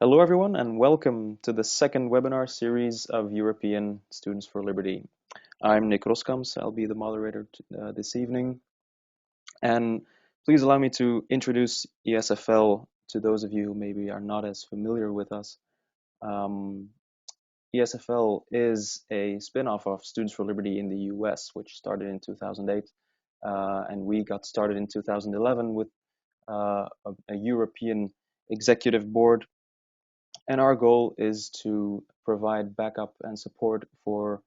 Hello, everyone, and welcome to the second webinar series of European Students for Liberty. I'm Nick Roskams. I'll be the moderator this evening. And please allow me to introduce ESFL to those of you who maybe are not as familiar with us. ESFL is a spin-off of Students for Liberty in the US, which started in 2008. And we got started in 2011 with a European executive board. And our goal is to provide backup and support for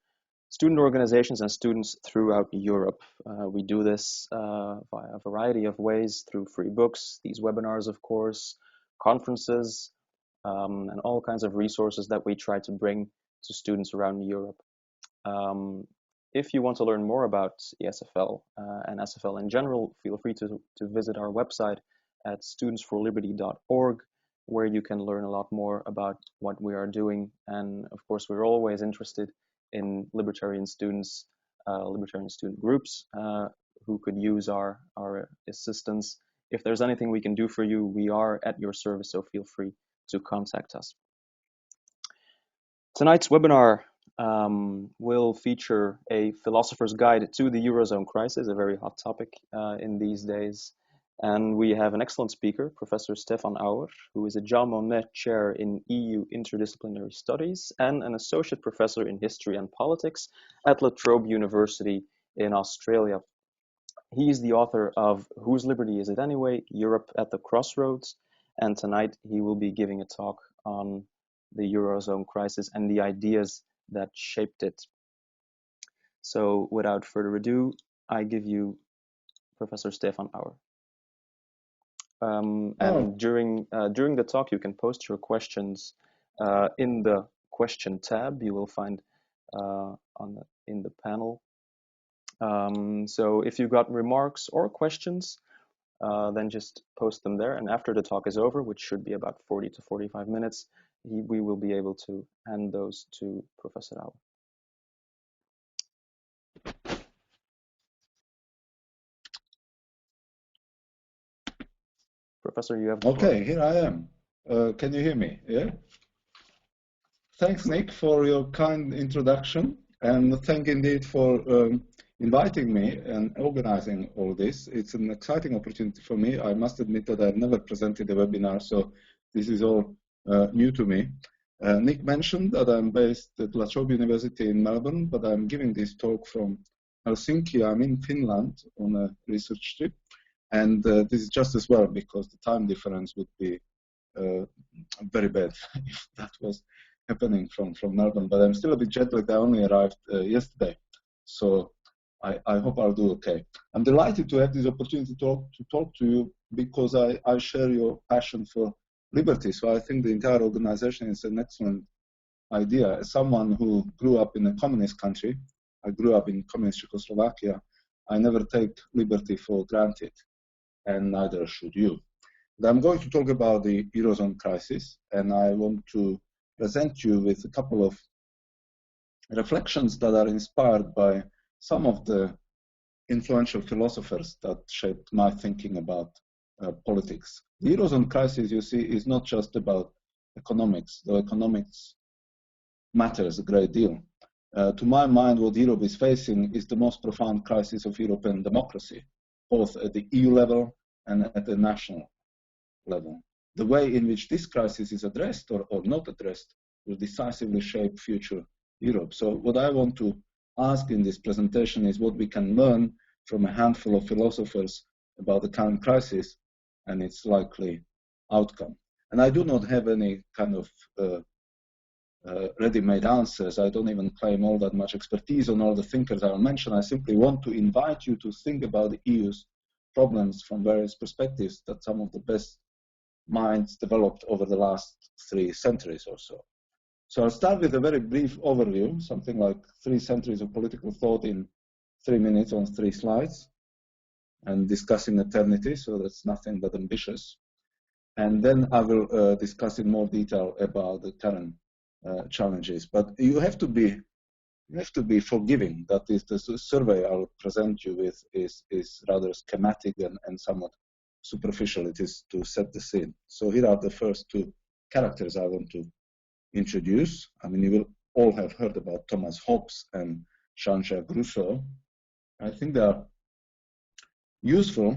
student organizations and students throughout Europe. We do this via a variety of ways, through free books, these webinars, of course, conferences, and all kinds of resources that we try to bring to students around Europe. If you want to learn more about ESFL and SFL in general, feel free to visit our website at studentsforliberty.org, where you can learn a lot more about what we are doing. And of course, we're always interested in libertarian students, libertarian student groups who could use our assistance. If there's anything we can do for you, we are at your service, so feel free to contact us. Tonight's webinar will feature a philosopher's guide to the Eurozone crisis, a very hot topic in these days. And we have an excellent speaker, Professor Stefan Auer, who is a Jean Monnet Chair in EU Interdisciplinary Studies and an Associate Professor in History and Politics at La Trobe University in Australia. He is the author of Whose Liberty Is It Anyway? Europe at the Crossroads. And tonight he will be giving a talk on the Eurozone crisis and the ideas that shaped it. So without further ado, I give you Professor Stefan Auer. And during the talk, you can post your questions in the question tab you will find in the panel. So if you've got remarks or questions, then just post them there. And after the talk is over, which should be about 40 to 45 minutes, we will be able to hand those to Professor Auer. Professor, you have the floor. Okay, here I am. Can you hear me? Yeah. Thanks, Nick, for your kind introduction, and thank indeed for inviting me and organizing all this. It's an exciting opportunity for me. I must admit that I've never presented a webinar, so this is all new to me. Nick mentioned that I'm based at La Trobe University in Melbourne, but I'm giving this talk from Helsinki. I'm in Finland on a research trip. And this is just as well, because the time difference would be very bad if that was happening from Melbourne. But I'm still a bit jet lagged. I only arrived yesterday, so I hope I'll do okay. I'm delighted to have this opportunity to talk to you, because I share your passion for liberty. So I think the entire organization is an excellent idea. As someone who grew up in a communist country, I grew up in communist Czechoslovakia, I never take liberty for granted, and neither should you. But I'm going to talk about the Eurozone crisis, and I want to present you with a couple of reflections that are inspired by some of the influential philosophers that shaped my thinking about politics. The Eurozone crisis, you see, is not just about economics, though economics matters a great deal. To my mind, what Europe is facing is the most profound crisis of European democracy, both at the EU level and at the national level. The way in which this crisis is addressed or not addressed will decisively shape future Europe. So what I want to ask in this presentation is what we can learn from a handful of philosophers about the current crisis and its likely outcome. And I do not have any kind of ready-made answers. I don't even claim all that much expertise on all the thinkers I'll mention. I simply want to invite you to think about the EU's problems from various perspectives that some of the best minds developed over the last 3 centuries or so. So I'll start with a very brief overview, something like 3 centuries of political thought in 3 minutes on 3 slides, and discuss in eternity, so that's nothing but ambitious. And then I will discuss in more detail about the current challenges. But you have to be forgiving. That is, the survey I'll present you with is rather schematic and somewhat superficial. It is to set the scene. So here are the first 2 characters I want to introduce. I mean, you will all have heard about Thomas Hobbes and Jean-Jacques Rousseau. I think they are useful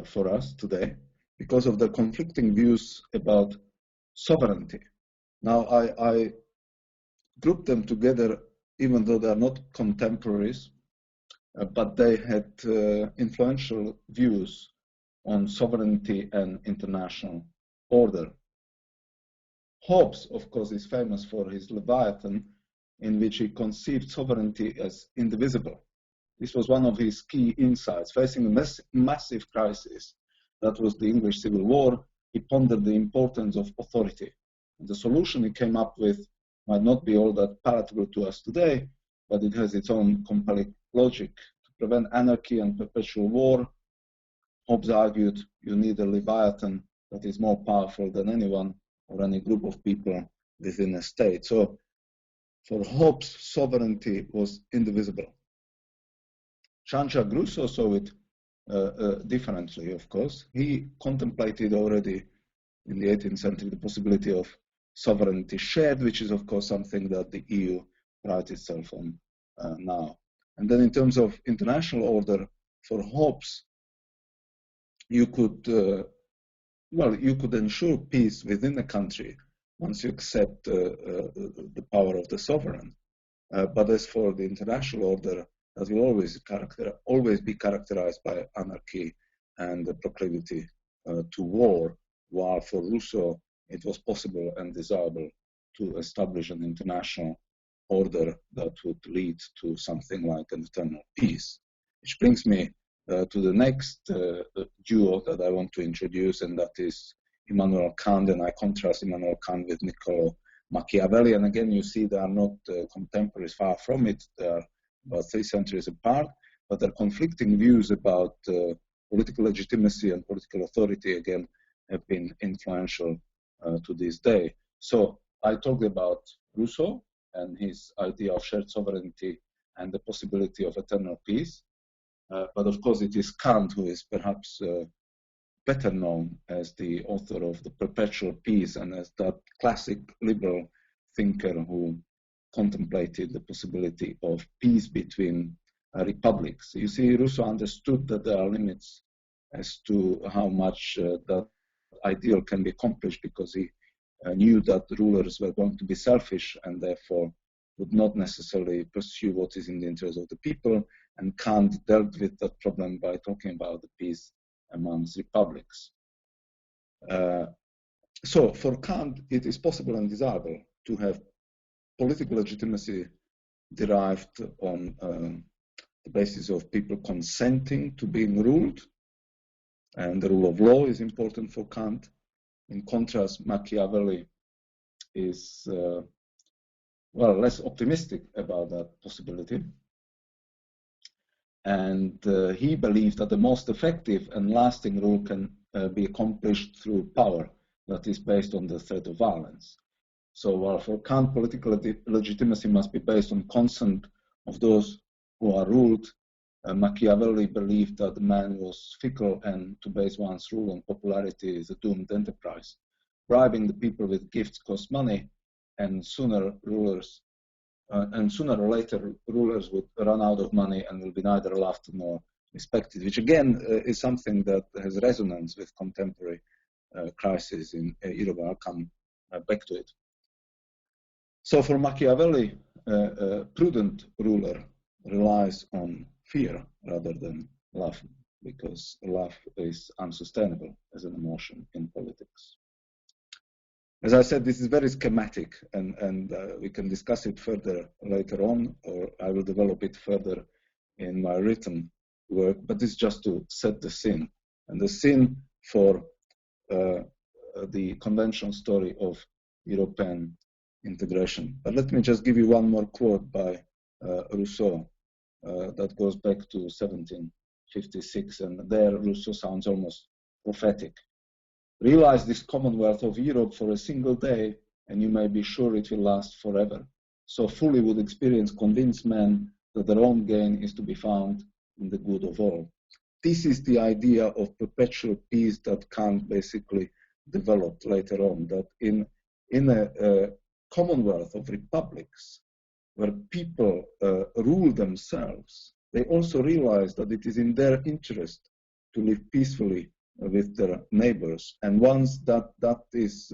for us today because of the conflicting views about sovereignty. Now, I grouped them together even though they are not contemporaries, but they had influential views on sovereignty and international order. Hobbes, of course, is famous for his Leviathan, in which he conceived sovereignty as indivisible. This was one of his key insights. Facing a massive crisis, that was the English Civil War, he pondered the importance of authority. And the solution he came up with might not be all that palatable to us today, but it has its own compelling logic. To prevent anarchy and perpetual war, Hobbes argued you need a Leviathan that is more powerful than anyone or any group of people within a state. So for Hobbes, sovereignty was indivisible. Jean-Jacques Rousseau saw it differently, of course. He contemplated already in the 18th century the possibility of sovereignty shared, which is, of course, something that the EU prides itself on now. And then in terms of international order, for Hobbes, you could, you could ensure peace within a country once you accept the power of the sovereign. But as for the international order, that will always be characterized by anarchy and the proclivity to war, while for Rousseau it was possible and desirable to establish an international order that would lead to something like an eternal peace. Which brings me to the next duo that I want to introduce, and that is Immanuel Kant, and I contrast Immanuel Kant with Niccolo Machiavelli. And again, you see they are not contemporaries, far from it. They are about 3 centuries apart, but their conflicting views about political legitimacy and political authority, again, have been influential to this day. So I talked about Rousseau and his idea of shared sovereignty and the possibility of eternal peace. But of course, it is Kant who is perhaps better known as the author of the Perpetual Peace and as that classic liberal thinker who contemplated the possibility of peace between republics. You see, Rousseau understood that there are limits as to how much that ideal can be accomplished, because he knew that rulers were going to be selfish and therefore would not necessarily pursue what is in the interest of the people. And Kant dealt with that problem by talking about the peace amongst republics. So for Kant, it is possible and desirable to have political legitimacy derived on the basis of people consenting to being ruled, and the rule of law is important for Kant. In contrast, Machiavelli is less optimistic about that possibility, and he believed that the most effective and lasting rule can be accomplished through power that is based on the threat of violence. So while for Kant, political legitimacy must be based on consent of those who are ruled, Machiavelli believed that the man was fickle, and to base one's rule on popularity is a doomed enterprise. Bribing the people with gifts costs money, and sooner or later rulers would run out of money and will be neither loved nor respected, which again is something that has resonance with contemporary crises in Europe. I'll come back to it. So for Machiavelli, a prudent ruler relies on fear rather than love, because love is unsustainable as an emotion in politics. As I said, this is very schematic, and we can discuss it further later on, or I will develop it further in my written work, but this is just to set the scene. And the scene for the conventional story of European integration. But let me just give you one more quote by Rousseau that goes back to 1756, and there Rousseau sounds almost prophetic. Realize this commonwealth of Europe for a single day, and you may be sure it will last forever. So fully would experience convince men that their own gain is to be found in the good of all. This is the idea of perpetual peace that Kant basically developed later on, that in a commonwealth of republics where people rule themselves, they also realize that it is in their interest to live peacefully with their neighbors. And once that is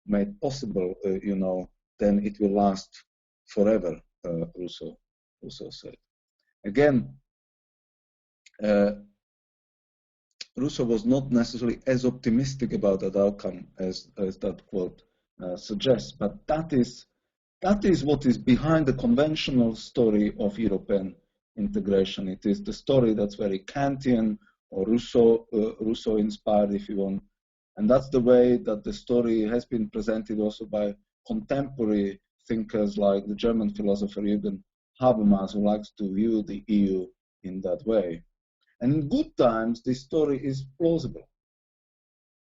made possible, then it will last forever, Rousseau said. Again, Rousseau was not necessarily as optimistic about that outcome as that quote suggests, but that is what is behind the conventional story of European integration. It is the story that's very Kantian or Rousseau inspired, if you want. And that's the way that the story has been presented also by contemporary thinkers like the German philosopher Jürgen Habermas, who likes to view the EU in that way. And in good times, this story is plausible.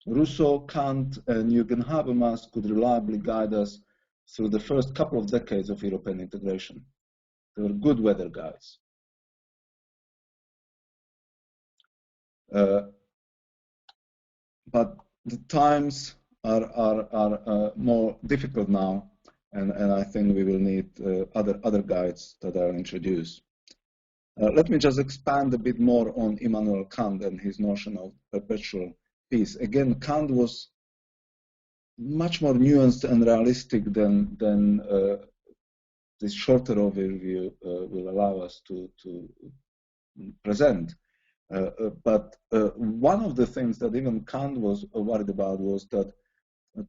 Rousseau, Kant, and Jürgen Habermas could reliably guide us through the first couple of decades of European integration. They were good weather guys. But the times are more difficult now, and I think we will need other guides that are introduced. Let me just expand a bit more on Immanuel Kant and his notion of perpetual peace. Again, Kant was much more nuanced and realistic than this shorter overview will allow us to present. But one of the things that even Kant was worried about was that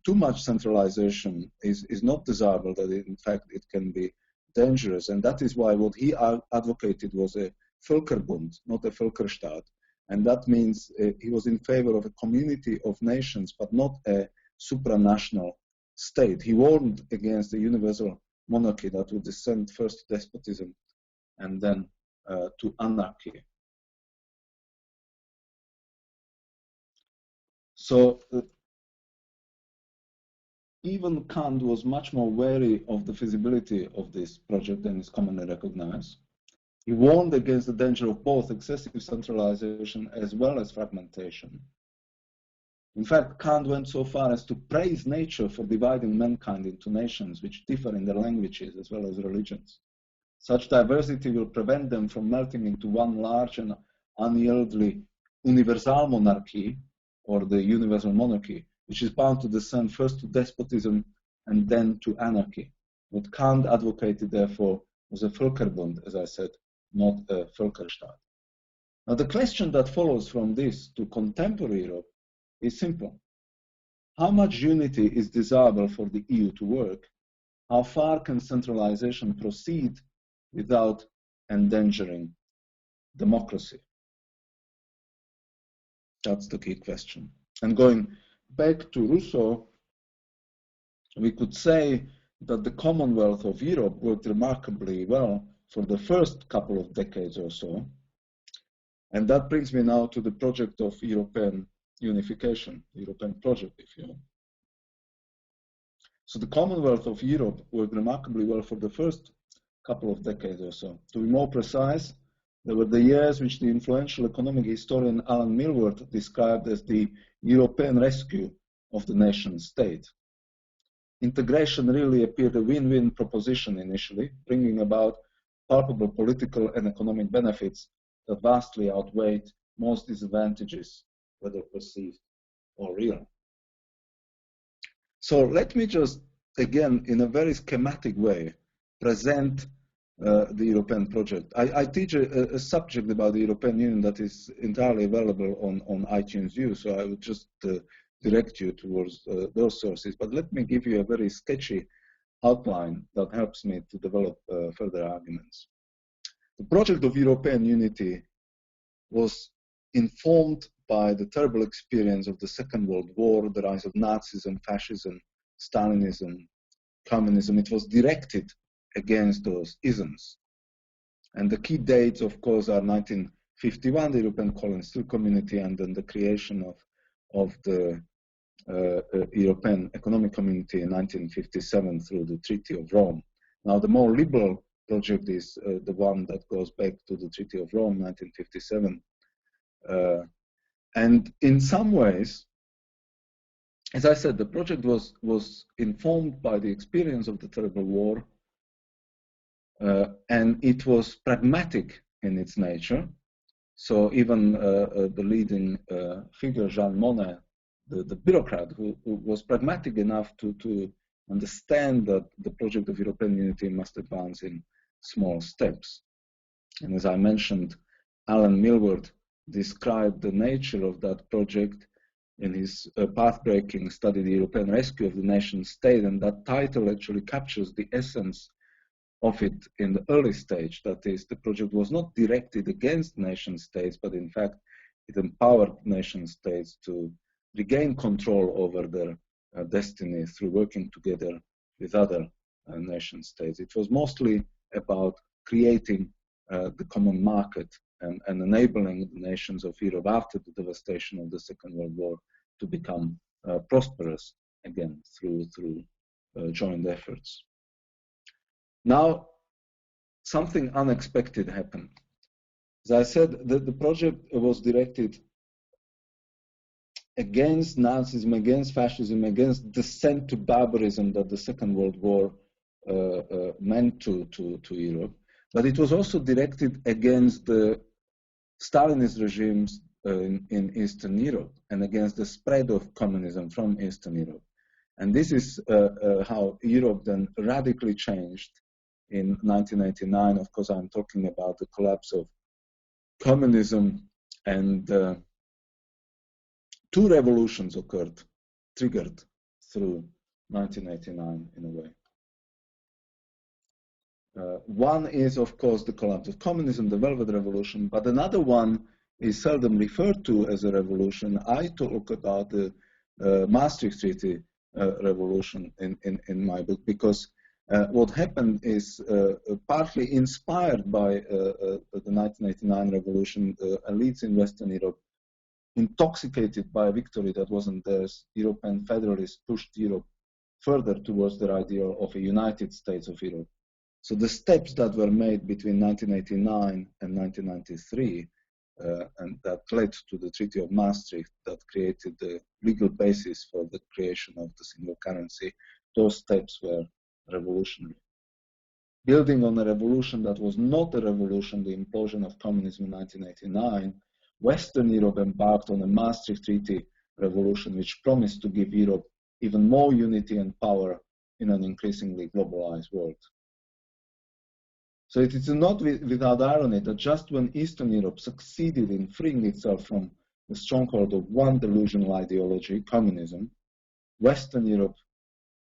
too much centralization is not desirable, that in fact it can be dangerous. And that is why what he advocated was a Völkerbund, not a Völkerstaat. And that means he was in favor of a community of nations, but not a supranational state. He warned against a universal monarchy that would descend first to despotism and then to anarchy. So even Kant was much more wary of the feasibility of this project than is commonly recognized. He warned against the danger of both excessive centralization as well as fragmentation. In fact, Kant went so far as to praise nature for dividing mankind into nations which differ in their languages as well as religions. Such diversity will prevent them from melting into one large and unyieldly universal monarchy, or the universal monarchy, which is bound to descend first to despotism and then to anarchy. What Kant advocated, therefore, was a Völkerbund, as I said, not a Völkerstaat. Now, the question that follows from this to contemporary Europe is simple. How much unity is desirable for the EU to work? How far can centralization proceed without endangering democracy? That's the key question. And going back to Rousseau, we could say that the Commonwealth of Europe worked remarkably well for the first couple of decades or so. And that brings me now to the project of European unification, the European project, if you will. So the Commonwealth of Europe worked remarkably well for the first couple of decades or so. To be more precise, there were the years which the influential economic historian Alan Milward described as the European rescue of the nation state. Integration really appeared a win-win proposition initially, bringing about palpable political and economic benefits that vastly outweighed most disadvantages, whether perceived or real. So let me just, again, in a very schematic way, present the European project. I teach a subject about the European Union that is entirely available on iTunes U, so I would just direct you towards those sources. But let me give you a very sketchy outline that helps me to develop further arguments. The project of European unity was informed by the terrible experience of the Second World War, the rise of Nazism, fascism, Stalinism, communism. It was directed against those isms. And the key dates, of course, are 1951, the European Coal and Steel Community, and then the creation of the European Economic Community in 1957 through the Treaty of Rome. Now, the more liberal project is the one that goes back to the Treaty of Rome, 1957. And in some ways, as I said, the project was informed by the experience of the terrible war, and it was pragmatic in its nature. So even the leading figure, Jean Monnet, the bureaucrat, who was pragmatic enough to understand that the project of European unity must advance in small steps. And as I mentioned, Alan Milward described the nature of that project in his path-breaking study, The European Rescue of the Nation State, and that title actually captures the essence of it in the early stage. That is, the project was not directed against nation states, but in fact, it empowered nation states to regain control over their destiny through working together with other nation states. It was mostly about creating the common market and enabling the nations of Europe after the devastation of the Second World War to become prosperous again through joint efforts. Now, something unexpected happened. As I said, the project was directed against Nazism, against fascism, against descent to barbarism that the Second World War meant to Europe. But it was also directed against the Stalinist regimes in Eastern Europe and against the spread of communism from Eastern Europe. And this is how Europe then radically changed in 1989. Of course, I'm talking about the collapse of communism, and two revolutions occurred, triggered through 1989 in a way. One is, of course, the collapse of communism, the Velvet Revolution, but another one is seldom referred to as a revolution. I talk about the Maastricht Treaty revolution in my book, because what happened is partly inspired by the 1989 revolution. Elites in Western Europe, intoxicated by a victory that wasn't theirs, European federalists pushed Europe further towards their ideal of a United States of Europe. So the steps that were made between 1989 and 1993, and that led to the Treaty of Maastricht, that created the legal basis for the creation of the single currency, those steps were revolutionary. Building on a revolution that was not a revolution, the implosion of communism in 1989, Western Europe embarked on a Maastricht Treaty revolution, which promised to give Europe even more unity and power in an increasingly globalized world. So it is not without irony that just when Eastern Europe succeeded in freeing itself from the stronghold of one delusional ideology, communism, Western Europe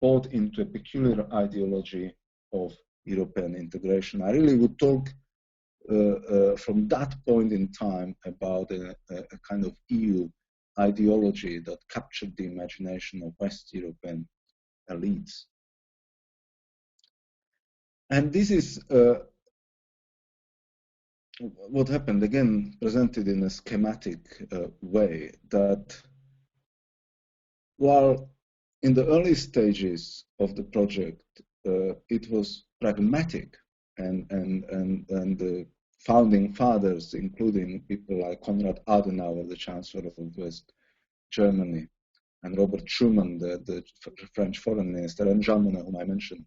bought into a peculiar ideology of European integration. I really would talk from that point in time about a kind of EU ideology that captured the imagination of West European elites. And this is what happened, again, presented in a schematic way, that while in the early stages of the project, it was pragmatic, and the founding fathers, including people like Konrad Adenauer, the Chancellor of West Germany, and Robert Schuman, the French Foreign Minister, and Jean Monnet, whom I mentioned,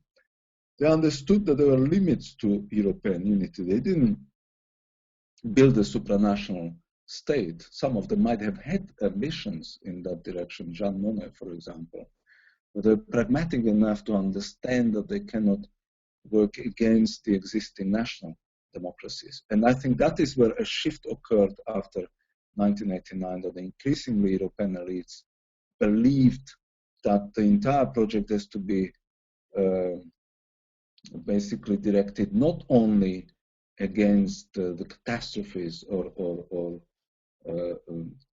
they understood that there were limits to European unity. They didn't build a supranational state. Some of them might have had ambitions in that direction, Jean Monnet, for example. But they're pragmatic enough to understand that they cannot work against the existing national democracies. And I think that is where a shift occurred after 1989, that increasingly European elites believed that the entire project has to be basically directed not only against the catastrophes or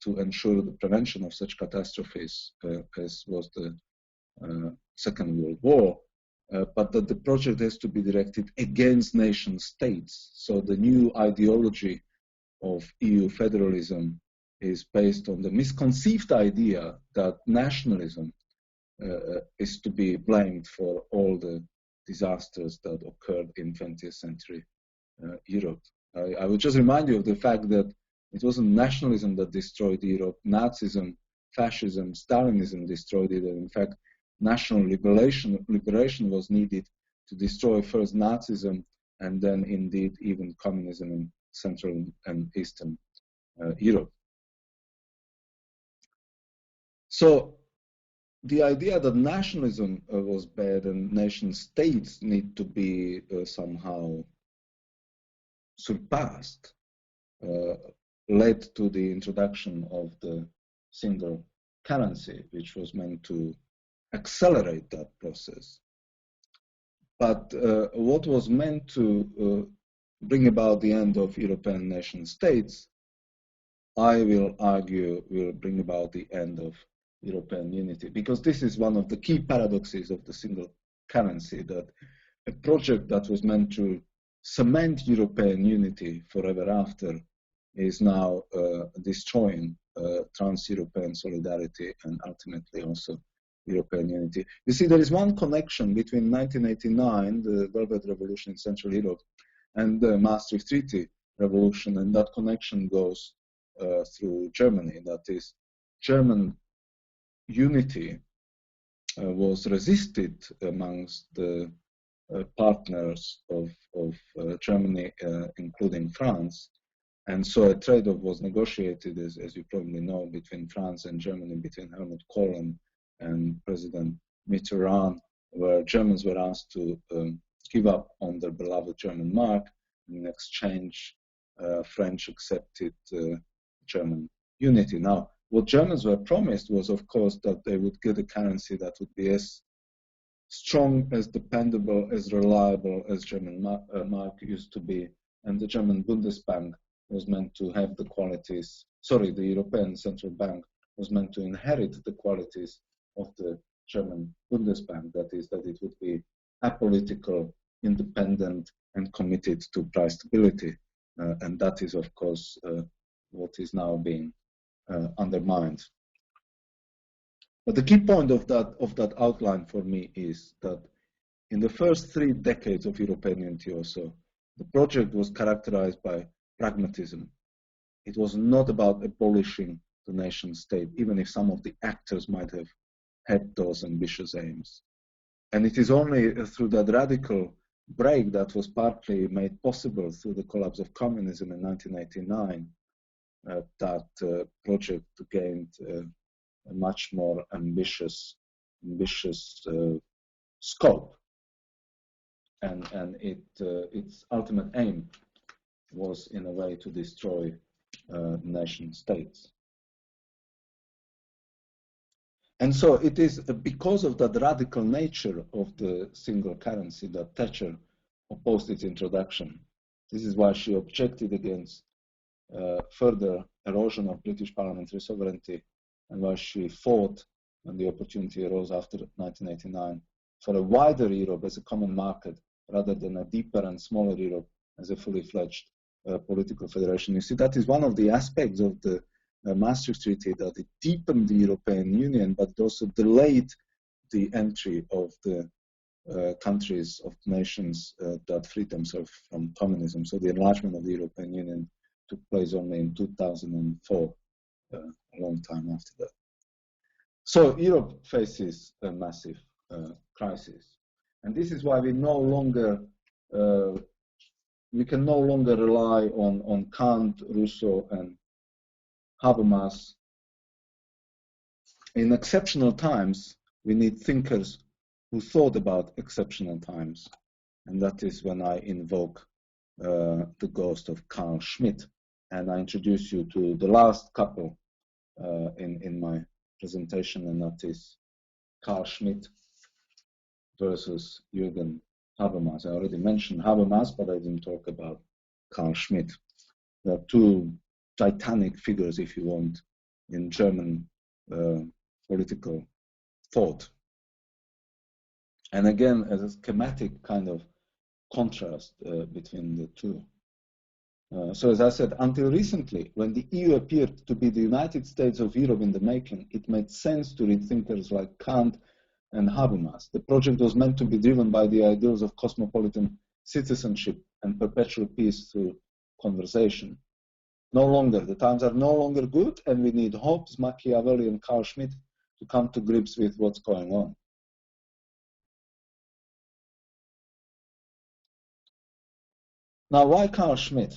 to ensure the prevention of such catastrophes as was the Second World War, but that the project has to be directed against nation states. So the new ideology of EU federalism is based on the misconceived idea that nationalism is to be blamed for all the disasters that occurred in 20th century Europe. I would just remind you of the fact that it wasn't nationalism that destroyed Europe. Nazism fascism, Stalinism destroyed it, and in fact, national liberation was needed to destroy first Nazism and then indeed even communism in Central and Eastern Europe. So the idea that nationalism was bad and nation states need to be somehow surpassed led to the introduction of the single currency, which was meant to accelerate that process. But what was meant to bring about the end of European nation states, I will argue, will bring about the end of European unity, because this is one of the key paradoxes of the single currency, that a project that was meant to cement European unity forever after is now destroying trans-European solidarity and ultimately also European unity. You see, there is one connection between 1989, the Velvet Revolution in Central Europe, and the Maastricht Treaty Revolution, and that connection goes through Germany. That is, German unity was resisted amongst the partners of Germany, including France. And so a trade-off was negotiated, as you probably know, between France and Germany, between Helmut Kohl and President Mitterrand, where Germans were asked to give up on their beloved German mark. In exchange, French accepted German unity. Now, what Germans were promised was, of course, that they would get a currency that would be as strong, as dependable, as reliable as German mark used to be. And the German Bundesbank was meant to have the qualities, sorry, the European Central Bank was meant to inherit the qualities of the German Bundesbank, that is, that it would be apolitical, independent, and committed to price stability. And that is, of course, what is now being undermined. But the key point of that outline for me is that in the first 3 decades of European unity or so, the project was characterized by pragmatism. It was not about abolishing the nation state, even if some of the actors might have had those ambitious aims. And it is only through that radical break that was partly made possible through the collapse of communism in 1989 that project gained a much more ambitious scope. And its ultimate aim was, in a way, to destroy nation states. And so it is because of that radical nature of the single currency that Thatcher opposed its introduction. This is why she objected against further erosion of British parliamentary sovereignty, and why she fought when the opportunity arose after 1989 for a wider Europe as a common market rather than a deeper and smaller Europe as a fully fledged political federation. You see, that is one of the aspects of the Maastricht Treaty, that it deepened the European Union, but it also delayed the entry of the countries, of nations that freed themselves from communism. So the enlargement of the European Union took place only in 2004, a long time after that. So Europe faces a massive crisis. And this is why we no longer we can no longer rely on Kant, Rousseau, and Habermas. In exceptional times, we need thinkers who thought about exceptional times. And that is when I invoke the ghost of Carl Schmitt. And I introduce you to the last couple in my presentation, and that is Carl Schmitt versus Jürgen Habermas. I already mentioned Habermas, but I didn't talk about Carl Schmitt. There are 2 titanic figures, if you want, in German political thought. And again, as a schematic kind of contrast between the 2. So as I said, until recently, when the EU appeared to be the United States of Europe in the making, it made sense to read thinkers like Kant and Habermas. The project was meant to be driven by the ideals of cosmopolitan citizenship and perpetual peace through conversation. No longer. The times are no longer good, and we need Hobbes, Machiavelli, and Carl Schmitt to come to grips with what's going on. Now, why Carl Schmitt?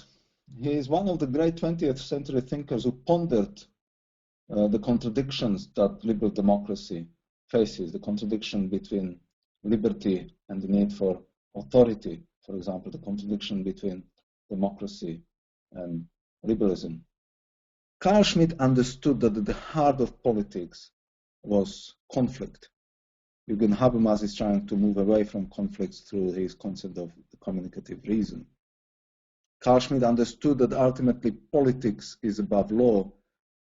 He is one of the great 20th century thinkers who pondered the contradictions that liberal democracy faces, the contradiction between liberty and the need for authority, for example, the contradiction between democracy and liberalism. Carl Schmitt understood that at the heart of politics was conflict. Jürgen Habermas is trying to move away from conflicts through his concept of the communicative reason. Carl Schmitt understood that ultimately politics is above law,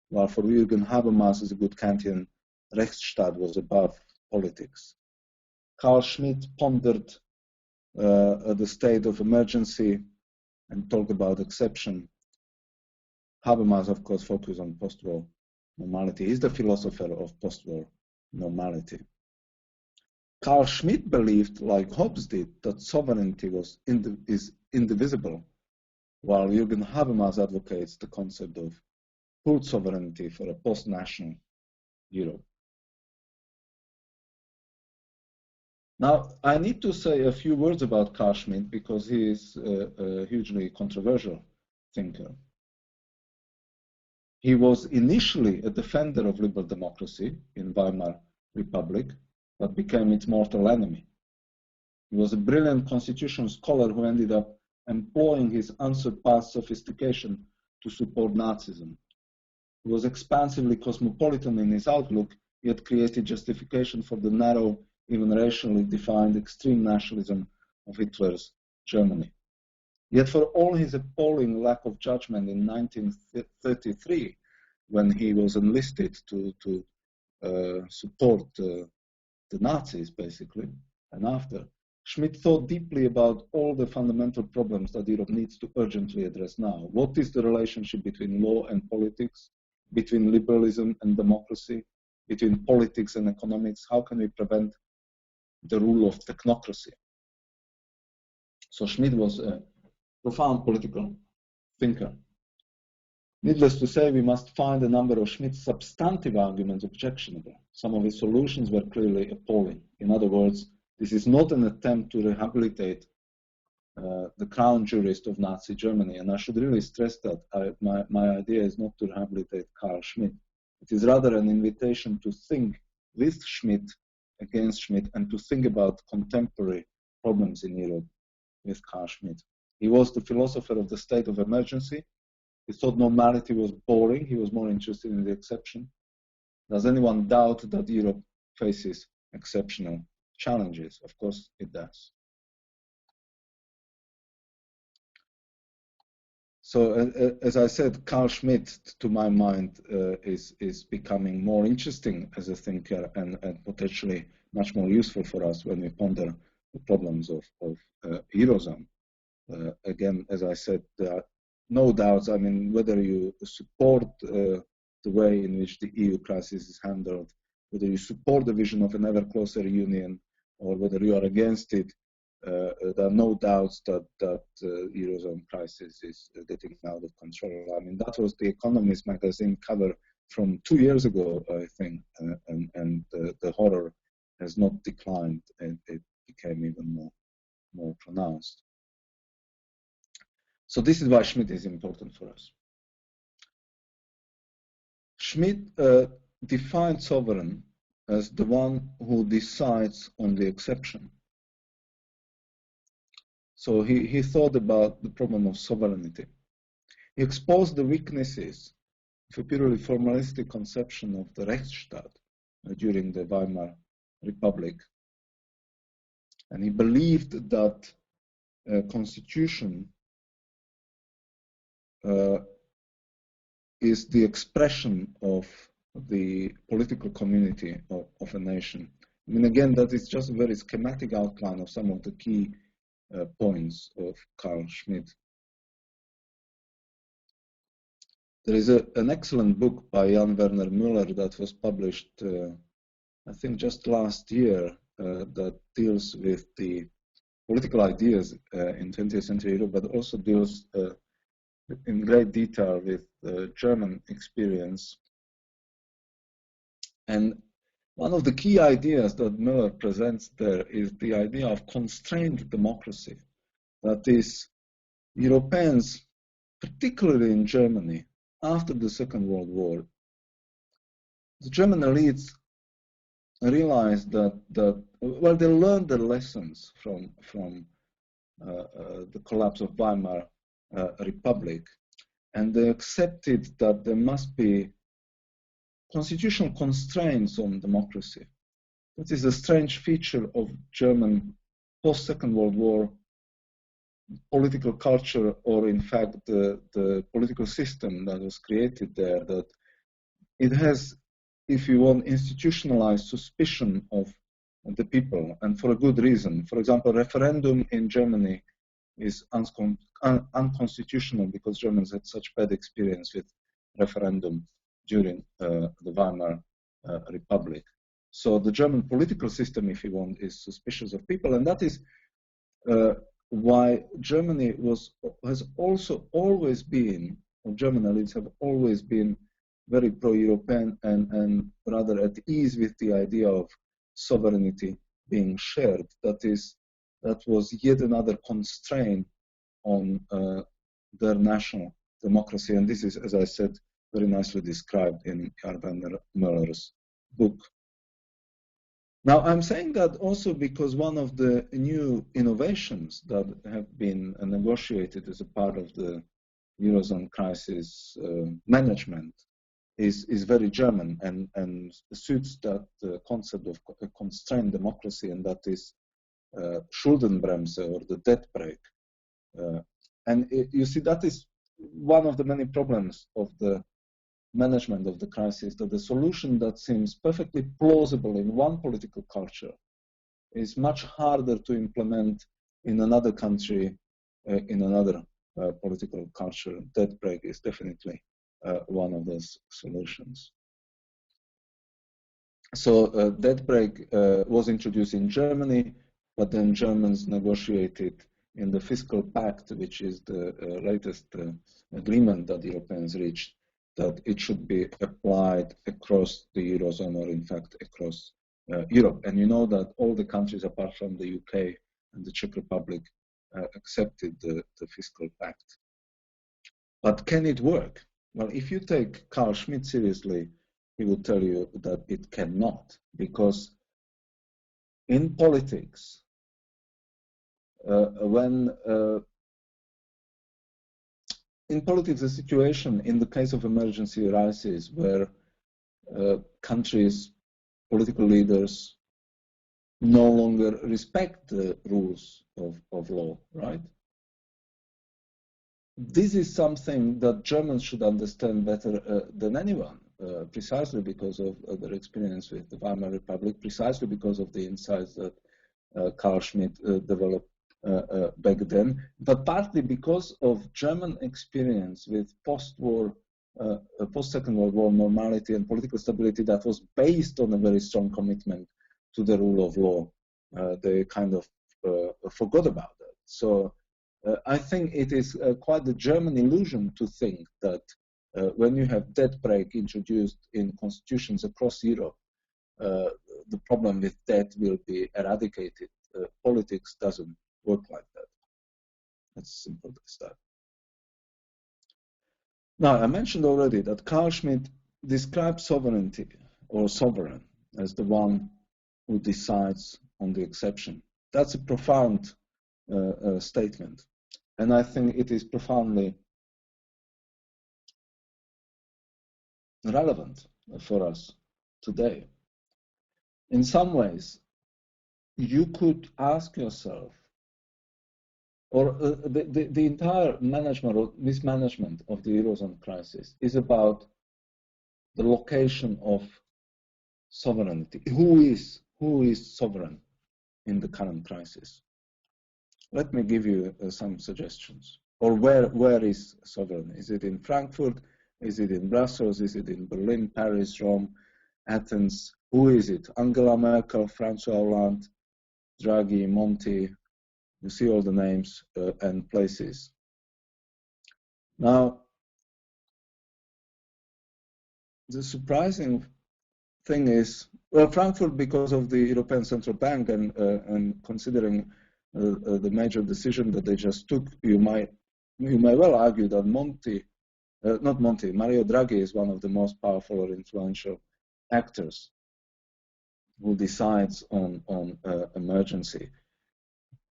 while for Jürgen Habermas, as a good Kantian, Rechtsstaat was above politics. Carl Schmitt pondered the state of emergency and talked about exception. Habermas, of course, focused on post-war normality. He's the philosopher of post-war normality. Carl Schmitt believed, like Hobbes did, that sovereignty is indivisible, while Jürgen Habermas advocates the concept of full sovereignty for a post-national Europe. Now, I need to say a few words about Carl Schmitt because he is a hugely controversial thinker. He was initially a defender of liberal democracy in Weimar Republic, but became its mortal enemy. He was a brilliant constitutional scholar who ended up employing his unsurpassed sophistication to support Nazism. He was expansively cosmopolitan in his outlook, yet created justification for the narrow, even racially defined extreme nationalism of Hitler's Germany. Yet for all his appalling lack of judgment in 1933, when he was enlisted to support the Nazis, basically, and after, Schmitt thought deeply about all the fundamental problems that Europe needs to urgently address now. What is the relationship between law and politics, between liberalism and democracy, between politics and economics? How can we prevent the rule of technocracy? So Schmitt was a profound political thinker. Needless to say, we must find a number of Schmitt's substantive arguments objectionable. Some of his solutions were clearly appalling. In other words, this is not an attempt to rehabilitate the crown jurist of Nazi Germany, and I should really stress that my idea is not to rehabilitate Carl Schmitt. It is rather an invitation to think with Schmitt, against Schmitt, and to think about contemporary problems in Europe with Carl Schmitt. He was the philosopher of the state of emergency. He thought normality was boring. He was more interested in the exception. Does anyone doubt that Europe faces exceptional challenges? Of course it does. So as I said, Carl Schmitt, to my mind, is becoming more interesting as a thinker and potentially much more useful for us when we ponder the problems of Eurozone. Again, as I said, there are no doubts. I mean, whether you support the way in which the EU crisis is handled, whether you support the vision of an ever closer union, or whether you are against it, there are no doubts that Eurozone crisis is getting out of control. I mean, that was the Economist magazine cover from 2 years ago, I think, and the horror has not declined, and it became even more pronounced. So this is why Schmitt is important for us. Schmitt defined sovereign as the one who decides on the exception. So he thought about the problem of sovereignty. He exposed the weaknesses of a purely formalistic conception of the Rechtsstaat during the Weimar Republic. And he believed that a constitution is the expression of the political community of a nation. I mean, again, that is just a very schematic outline of some of the key points of Carl Schmitt. There is an excellent book by Jan Werner Müller that was published, I think, just last year, that deals with the political ideas in 20th century Europe, but also deals in great detail with German experience. And one of the key ideas that Miller presents there is the idea of constrained democracy. That is, Europeans, particularly in Germany, after the Second World War, the German elites realized that well, they learned the lessons from the collapse of Weimar Republic, and they accepted that there must be constitutional constraints on democracy. That is a strange feature of German post-Second World War political culture, or in fact the political system that was created there, that it has, if you want, institutionalized suspicion of the people, and for a good reason. For example, referendum in Germany is unconstitutional because Germans had such bad experience with referendum during the Weimar Republic. So the German political system, if you want, is suspicious of people, and that is why Germany has also always been, or German elites have always been very pro-European and rather at ease with the idea of sovereignty being shared. That was yet another constraint on their national democracy, and this is, as I said, very nicely described in Jürgen Müller's book. Now, I'm saying that also because one of the new innovations that have been negotiated as a part of the Eurozone crisis management is very German and suits that concept of a constrained democracy, and that is Schuldenbremse, or the debt brake. You see, that is one of the many problems of the management of the crisis, that the solution that seems perfectly plausible in one political culture is much harder to implement in another country, in another political culture. Debt brake is definitely one of those solutions. So debt brake was introduced in Germany, but then Germans negotiated in the fiscal pact, which is the latest agreement that the Europeans reached, that it should be applied across the Eurozone, or in fact across Europe. And you know that all the countries apart from the UK and the Czech Republic accepted the fiscal pact. But can it work? Well, if you take Carl Schmitt seriously, he would tell you that it cannot, because in politics, in politics, a situation in the case of emergency arises where countries, political leaders no longer respect the rules of law, right? This is something that Germans should understand better than anyone, precisely because of their experience with the Weimar Republic, precisely because of the insights that Carl Schmitt developed back then, but partly because of German experience with post-war, post-Second World War normality and political stability that was based on a very strong commitment to the rule of law. They kind of forgot about that. So I think it is quite the German illusion to think that when you have debt brake introduced in constitutions across Europe, the problem with debt will be eradicated. Politics doesn't work like that. It's simple as that. Now, I mentioned already that Carl Schmitt describes sovereignty, or sovereign, as the one who decides on the exception. That's a profound statement, and I think it is profoundly relevant for us today. In some ways, you could ask yourself, or the entire management or mismanagement of the Eurozone crisis is about the location of sovereignty. Who is sovereign in the current crisis? Let me give you some suggestions. Or where is sovereign? Is it in Frankfurt? Is it in Brussels? Is it in Berlin, Paris, Rome, Athens? Who is it? Angela Merkel, François Hollande, Draghi, Monti? You see all the names and places. Now, the surprising thing is, well, Frankfurt, because of the European Central Bank and considering the major decision that they just took, you may well argue that Mario Draghi is one of the most powerful or influential actors who decides on emergency.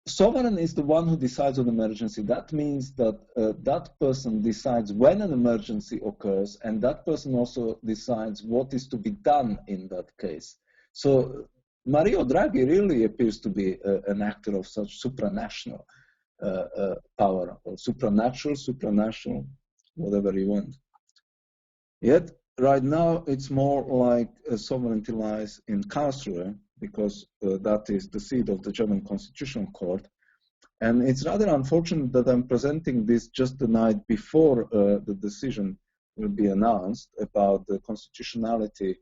Sovereign is the one who decides on emergency. That means that that person decides when an emergency occurs, and that person also decides what is to be done in that case. So Mario Draghi really appears to be an actor of such supranational power, or supranational, whatever you want. Yet, right now, it's more like sovereignty lies in Karlsruhe, because that is the seat of the German Constitutional Court. And it's rather unfortunate that I'm presenting this just the night before the decision will be announced about the constitutionality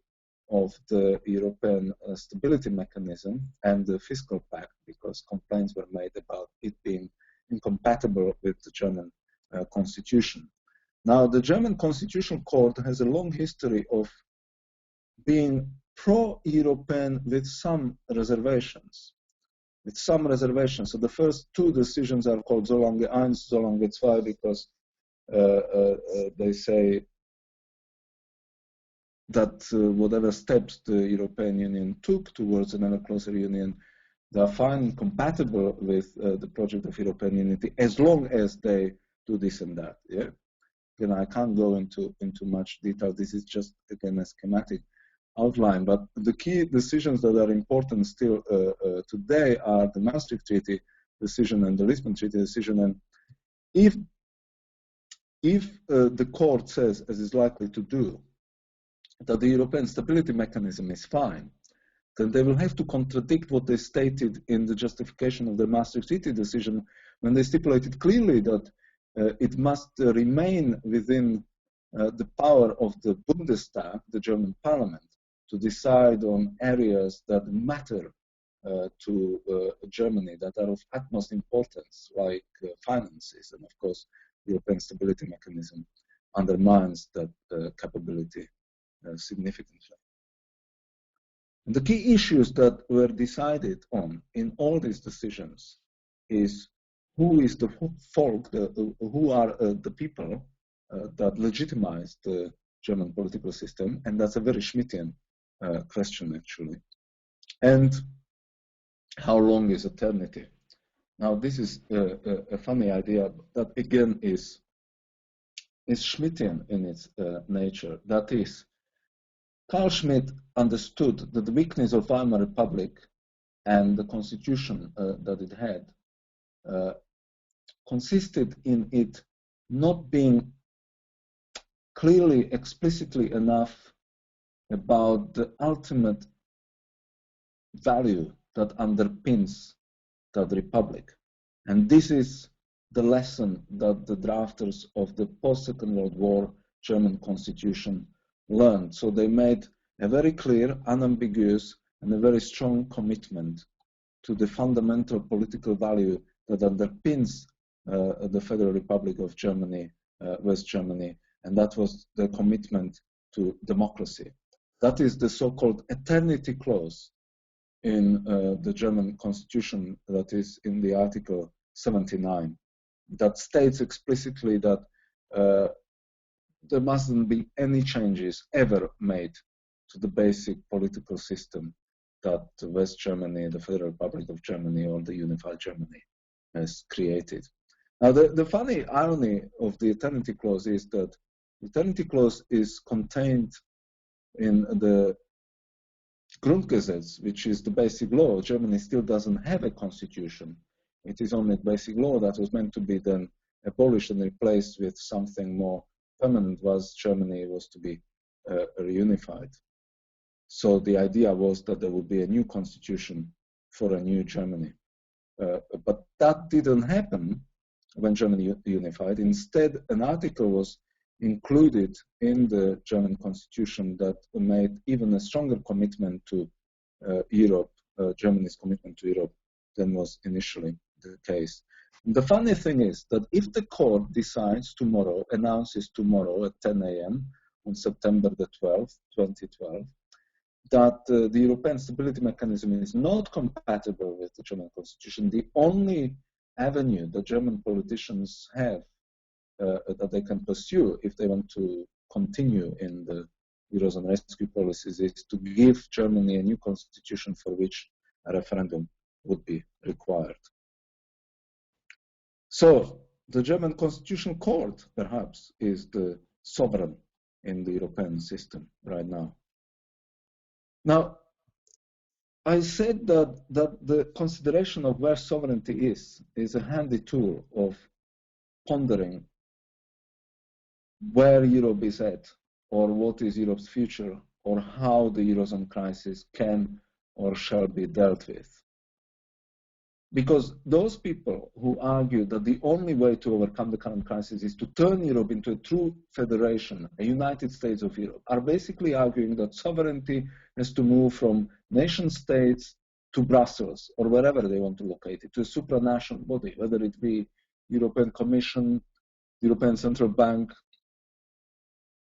of the European Stability Mechanism and the Fiscal Pact, because complaints were made about it being incompatible with the German constitution. Now, the German Constitutional Court has a long history of being pro-European with some reservations. So the first two decisions are called Solange I, Solange II, because they say that whatever steps the European Union took towards an ever closer union, they are fine and compatible with the project of European unity, as long as they do this and that. Yeah. Again, I can't go into much detail. This is just, again, a schematic outline. But the key decisions that are important still today are the Maastricht Treaty decision and the Lisbon Treaty decision. And if the court says, as is likely to do, that the European Stability Mechanism is fine, then they will have to contradict what they stated in the justification of the Maastricht Treaty decision, when they stipulated clearly that it must remain within the power of the Bundestag, the German parliament, to decide on areas that matter to Germany, that are of utmost importance, like finances. And of course, the European Stability Mechanism undermines that capability significantly. And the key issues that were decided on in all these decisions is who is the folk, who are the people that legitimize the German political system, and that's a very Schmittian question, actually. And how long is eternity? Now, this is a funny idea that, again, is Schmittian in its nature. That is, Carl Schmitt understood that the weakness of Weimar Republic and the constitution that it had consisted in it not being clearly, explicitly enough about the ultimate value that underpins that republic. And this is the lesson that the drafters of the post-Second World War German constitution learned. So they made a very clear, unambiguous, and a very strong commitment to the fundamental political value that underpins the Federal Republic of Germany, West Germany, and that was the commitment to democracy. That is the so-called eternity clause in the German constitution, that is in the Article 79, that states explicitly that there mustn't be any changes ever made to the basic political system that West Germany, the Federal Republic of Germany, or the Unified Germany has created. Now, the funny irony of the eternity clause is that the eternity clause is contained in the Grundgesetz, which is the basic law. Germany still doesn't have a constitution. It is only a basic law that was meant to be then abolished and replaced with something more permanent, was Germany was to be reunified. So the idea was that there would be a new constitution for a new Germany. But that didn't happen when Germany unified. Instead, an article was included in the German constitution that made even a stronger commitment to Europe, Germany's commitment to Europe, than was initially the case. The funny thing is that if the court decides tomorrow, announces tomorrow at 10 a.m. on September the 12th, 2012, that the European Stability Mechanism is not compatible with the German constitution, the only avenue that German politicians have that they can pursue if they want to continue in the Eurozone rescue policies is to give Germany a new constitution for which a referendum would be required. So the German Constitutional Court, perhaps, is the sovereign in the European system right now. Now, I said that the consideration of where sovereignty is a handy tool of pondering where Europe is at, or what is Europe's future, or how the Eurozone crisis can or shall be dealt with. Because those people who argue that the only way to overcome the current crisis is to turn Europe into a true federation, a United States of Europe, are basically arguing that sovereignty has to move from nation states to Brussels, or wherever they want to locate it, to a supranational body, whether it be European Commission, European Central Bank,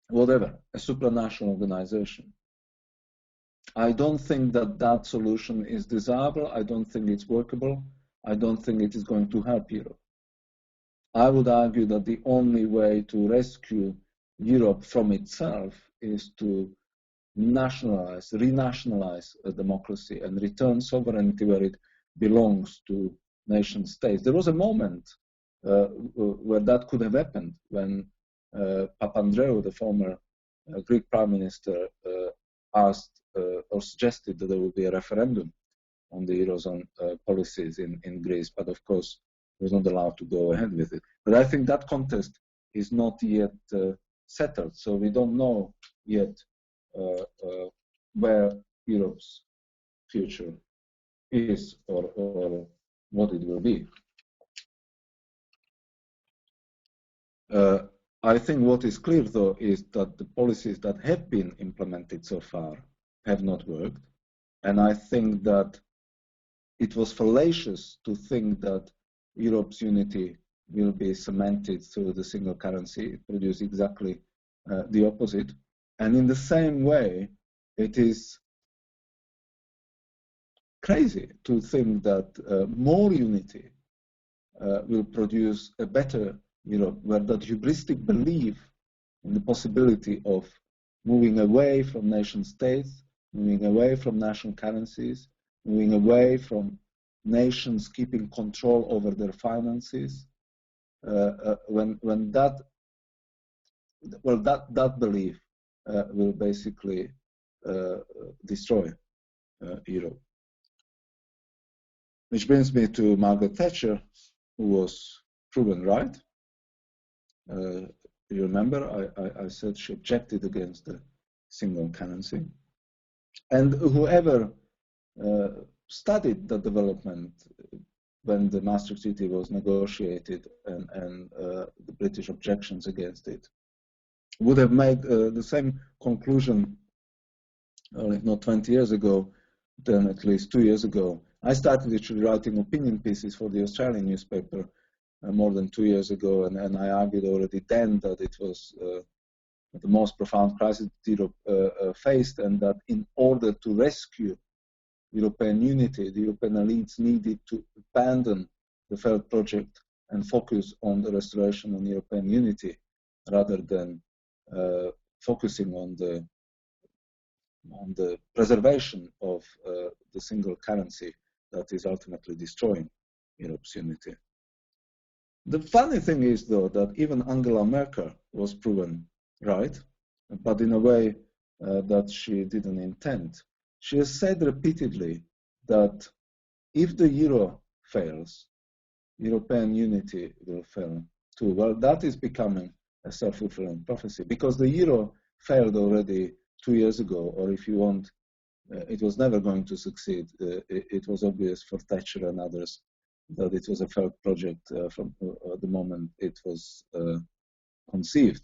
whatever, a supranational organization. I don't think that that solution is desirable. I don't think it's workable. I don't think it is going to help Europe. I would argue that the only way to rescue Europe from itself is to nationalize, renationalize a democracy and return sovereignty where it belongs to nation states. There was a moment where that could have happened when Papandreou, the former Greek prime minister, asked or suggested that there would be a referendum on the Eurozone policies in Greece, but of course was not allowed to go ahead with it. But I think that contest is not yet settled, so we don't know yet where Europe's future is or what it will be. I think what is clear, though, is that the policies that have been implemented so far have not worked. And I think that it was fallacious to think that Europe's unity will be cemented through the single currency. It produced exactly the opposite. And in the same way, it is crazy to think that more unity will produce a better Europe, where that hubristic belief in the possibility of moving away from nation states, moving away from national currencies, moving away from nations keeping control over their finances, when that belief will basically destroy Europe. Which brings me to Margaret Thatcher, who was proven right. You remember, I said she objected against the single currency. And whoever studied the development when the Maastricht Treaty was negotiated and the British objections against it would have made the same conclusion, well, if not 20 years ago, then at least 2 years ago. I started actually writing opinion pieces for the Australian newspaper more than 2 years ago, and I argued already then that it was the most profound crisis Europe faced, and that in order to rescue European unity, the European elites needed to abandon the failed project and focus on the restoration of European unity rather than focusing on the preservation of the single currency that is ultimately destroying Europe's unity. The funny thing is, though, that even Angela Merkel was proven right, but in a way that she didn't intend. She has said repeatedly that if the euro fails, European unity will fail too. Well, that is becoming a self-fulfilling prophecy, because the euro failed already 2 years ago, or if you want, it was never going to succeed. It was obvious for Thatcher and others that it was a failed project from the moment it was conceived.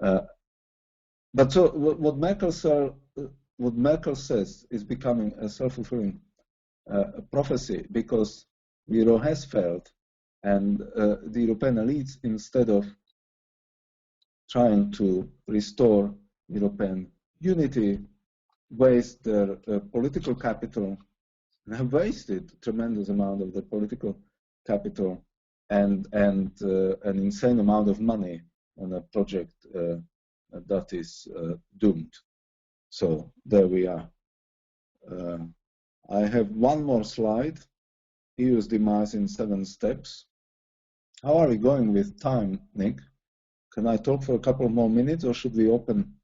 But so what Merkel says is becoming a self-fulfilling prophecy, because the euro has failed, and the European elites, instead of trying to restore European unity, waste their political capital, and have wasted a tremendous amount of the political capital and an insane amount of money on a project that is doomed. So there we are. I have one more slide. EU's demise in 7 steps. How are we going with time, Nick? Can I talk for a couple more minutes, or should we open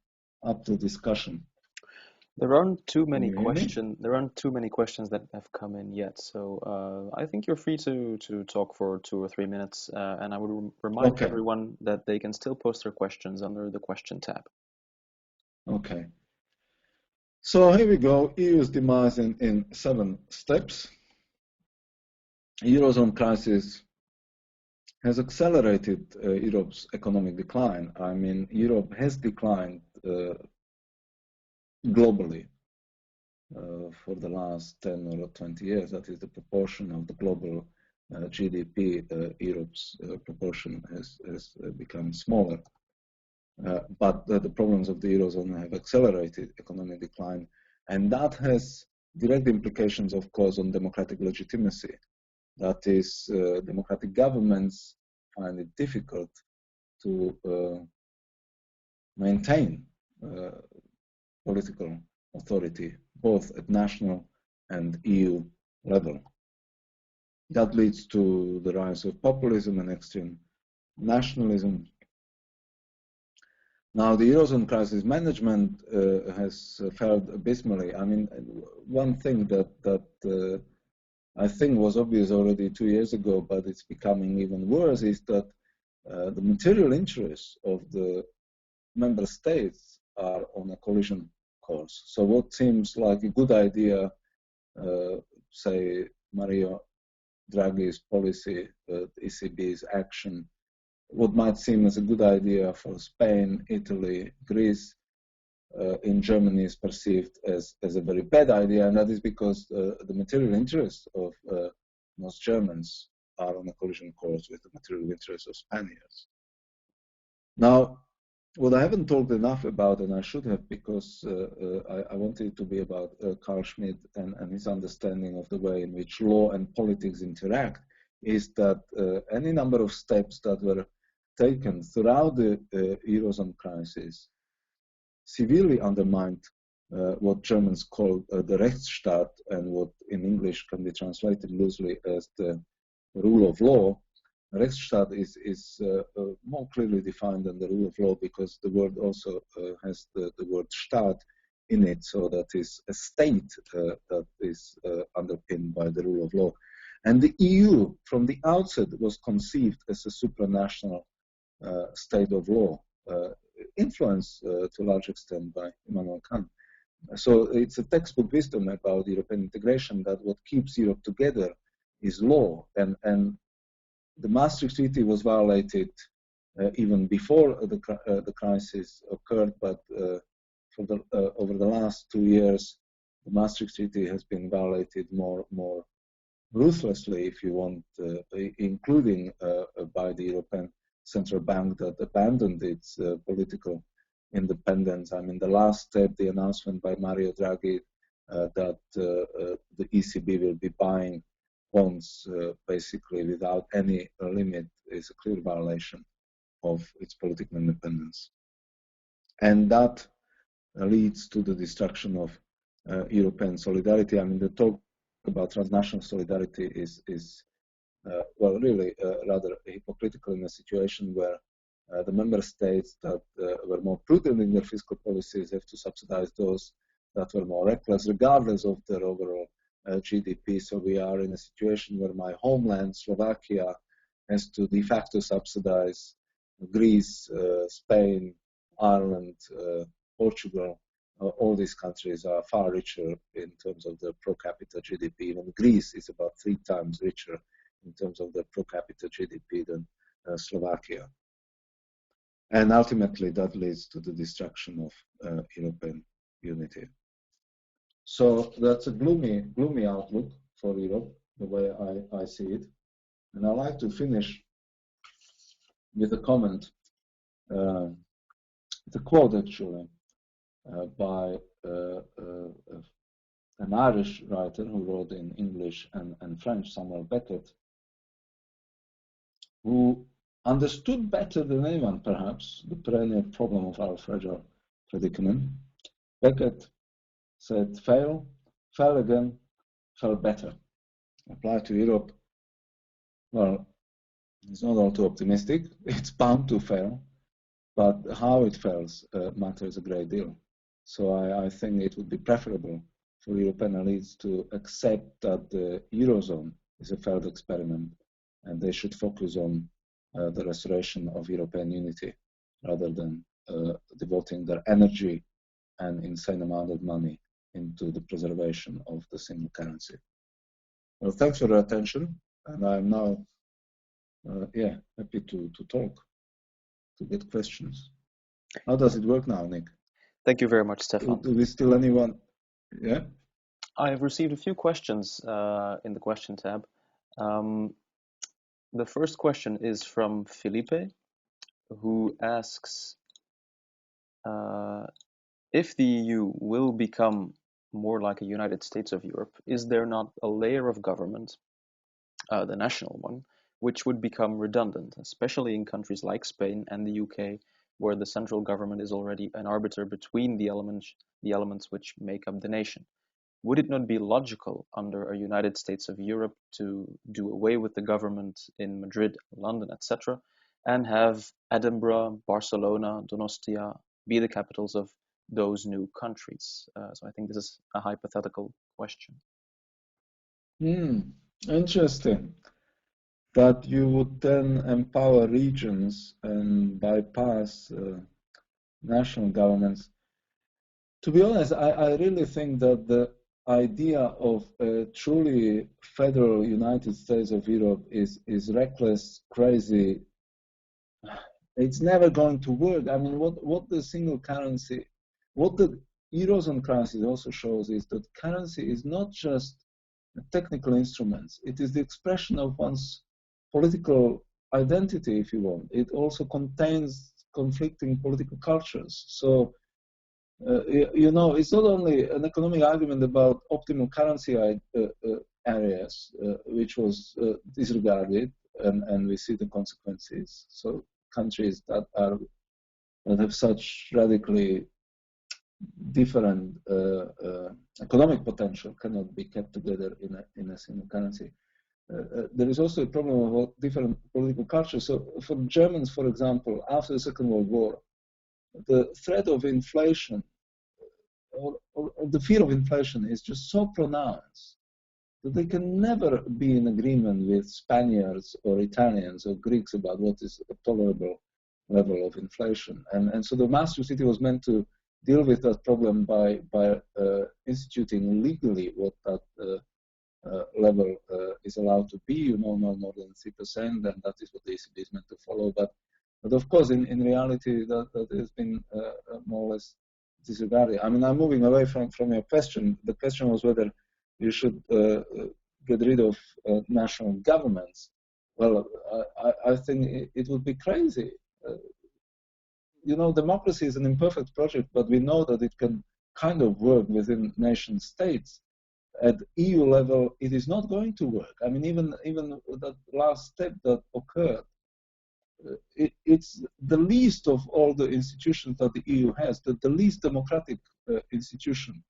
up the discussion? There aren't too many questions. There aren't too many questions that have come in yet, so I think you're free to talk for 2 or 3 minutes. And I would remind everyone that they can still post their questions under the question tab. Okay. So here we go. EU's demise in 7 steps. Eurozone crisis has accelerated Europe's economic decline. I mean, Europe has declined globally for the last 10 or 20 years. That is the proportion of the global GDP. Europe's proportion has become smaller. But the problems of the Eurozone have accelerated economic decline, and that has direct implications, of course, on democratic legitimacy. That is, democratic governments find it difficult to maintain political authority, both at national and EU level. That leads to the rise of populism and extreme nationalism. Now, the Eurozone crisis management has failed abysmally. I mean, one thing that I think was obvious already 2 years ago, but it's becoming even worse, is that the material interests of the member states are on a collision course. So what seems like a good idea, say Mario Draghi's policy, ECB's action, what might seem as a good idea for Spain, Italy, Greece, in Germany is perceived as a very bad idea, and that is because the material interests of most Germans are on a collision course with the material interests of Spaniards. Now, what I haven't talked enough about, and I should have, because I wanted it to be about Carl Schmitt and his understanding of the way in which law and politics interact, is that any number of steps that were taken throughout the Eurozone crisis severely undermined what Germans call the Rechtsstaat, and what in English can be translated loosely as the rule of law. Rechtsstaat is more clearly defined than the rule of law, because the word also has the word Staat in it, so that is a state that is underpinned by the rule of law. And the EU, from the outset, was conceived as a supranational state of law, influenced to a large extent by Immanuel Kant. So it's a textbook wisdom about European integration, that what keeps Europe together is law, and the Maastricht Treaty was violated even before the crisis occurred, but over the last 2 years, the Maastricht Treaty has been violated more ruthlessly, if you want, including by the European Central Bank, that abandoned its political independence. I mean, the last step, the announcement by Mario Draghi that the ECB will be buying bonds basically without any limit, is a clear violation of its political independence. And that leads to the destruction of European solidarity. I mean, the talk about transnational solidarity is well, really rather hypocritical in a situation where the member states that were more prudent in their fiscal policies have to subsidize those that were more reckless, regardless of their overall GDP. So we are in a situation where my homeland, Slovakia, has to de facto subsidize Greece, Spain, Ireland, Portugal. All these countries are far richer in terms of their per capita GDP. Even Greece is about 3 times richer in terms of their per capita GDP than Slovakia. And ultimately, that leads to the destruction of European unity. So that's a gloomy outlook for Europe. the way I see it. And I'd like to finish with a comment, the quote actually, by an Irish writer who wrote in English and French, Samuel Beckett, who understood better than anyone, perhaps, the perennial problem of our fragile predicament. Beckett said, fail, fail again, fail better. Applied to Europe, well, it's not all too optimistic. It's bound to fail, but how it fails matters a great deal. So I think it would be preferable for European elites to accept that the Eurozone is a failed experiment, and they should focus on the restoration of European unity rather than devoting their energy and insane amount of money into the preservation of the single currency. Well, thanks for your attention, and I'm now happy to talk, to get questions. How does it work now, Nick? Thank you very much, Stefan. Do we still anyone? Yeah? I have received a few questions in the question tab. The first question is from Felipe, who asks, if the EU will become more like a United States of Europe, is there not a layer of government, the national one, which would become redundant, especially in countries like Spain and the UK, where the central government is already an arbiter between the elements which make up the nation? Would it not be logical under a United States of Europe to do away with the government in Madrid, London, etc., and have Edinburgh, Barcelona, Donostia be the capitals of those new countries? So I think this is a hypothetical question. Interesting. That you would then empower regions and bypass national governments. To be honest, I really think that the idea of a truly federal United States of Europe is reckless, crazy. It's never going to work. I mean, what the single currency, what the Eurozone crisis also shows is that currency is not just a technical instrument. It is the expression of one's political identity, if you want. It also contains conflicting political cultures. So, it's not only an economic argument about optimal currency areas, which was disregarded, and we see the consequences. So countries that have such radically different economic potential cannot be kept together in a single currency. There is also a problem of different political cultures. So for Germans, for example, after the Second World War, the threat of inflation or the fear of inflation is just so pronounced that they can never be in agreement with Spaniards or Italians or Greeks about what is a tolerable level of inflation. And so the Maastricht Treaty was meant to deal with that problem by instituting legally what that level is allowed to be, no more than 3%, and that is what the ECB is meant to follow. But of course, in reality, that has been more or less disregarded. I mean, I'm moving away from your question. The question was whether you should get rid of national governments. Well, I think it would be crazy. Democracy is an imperfect project, but we know that it can kind of work within nation states. At EU level, it is not going to work. I mean, even that last step that occurred, it's the least of all the institutions that the EU has, the least democratic institution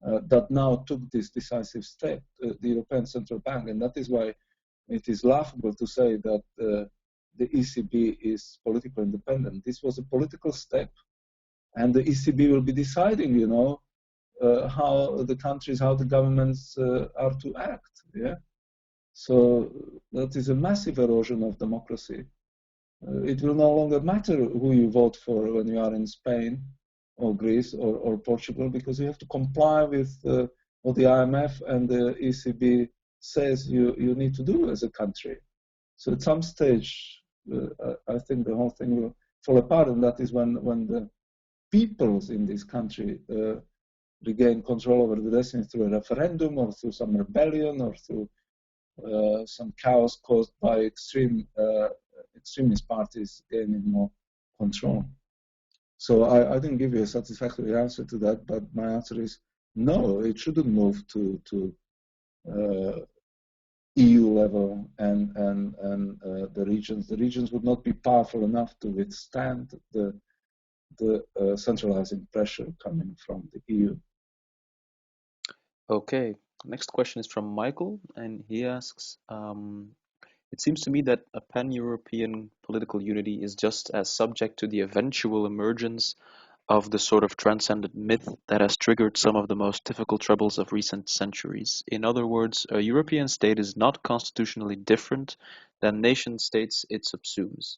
that now took this decisive step, the European Central Bank, and that is why it is laughable to say that the ECB is politically independent. This was a political step, and the ECB will be deciding, how the countries, how the governments are to act. Yeah, so that is a massive erosion of democracy. It will no longer matter who you vote for when you are in Spain or Greece or Portugal, because you have to comply with what the IMF and the ECB says you need to do as a country. So at some stage, I think the whole thing will fall apart, and that is when the peoples in this country regain control over the destiny through a referendum or through some rebellion or through some chaos caused by extremist parties gaining more control. So I didn't give you a satisfactory answer to that, but my answer is no, it shouldn't move to EU level and the regions. The regions would not be powerful enough to withstand the centralizing pressure coming from the EU. Okay, next question is from Michael, and he asks, it seems to me that a pan-European political unity is just as subject to the eventual emergence of the sort of transcendent myth that has triggered some of the most difficult troubles of recent centuries. In other words, a European state is not constitutionally different than nation states it subsumes.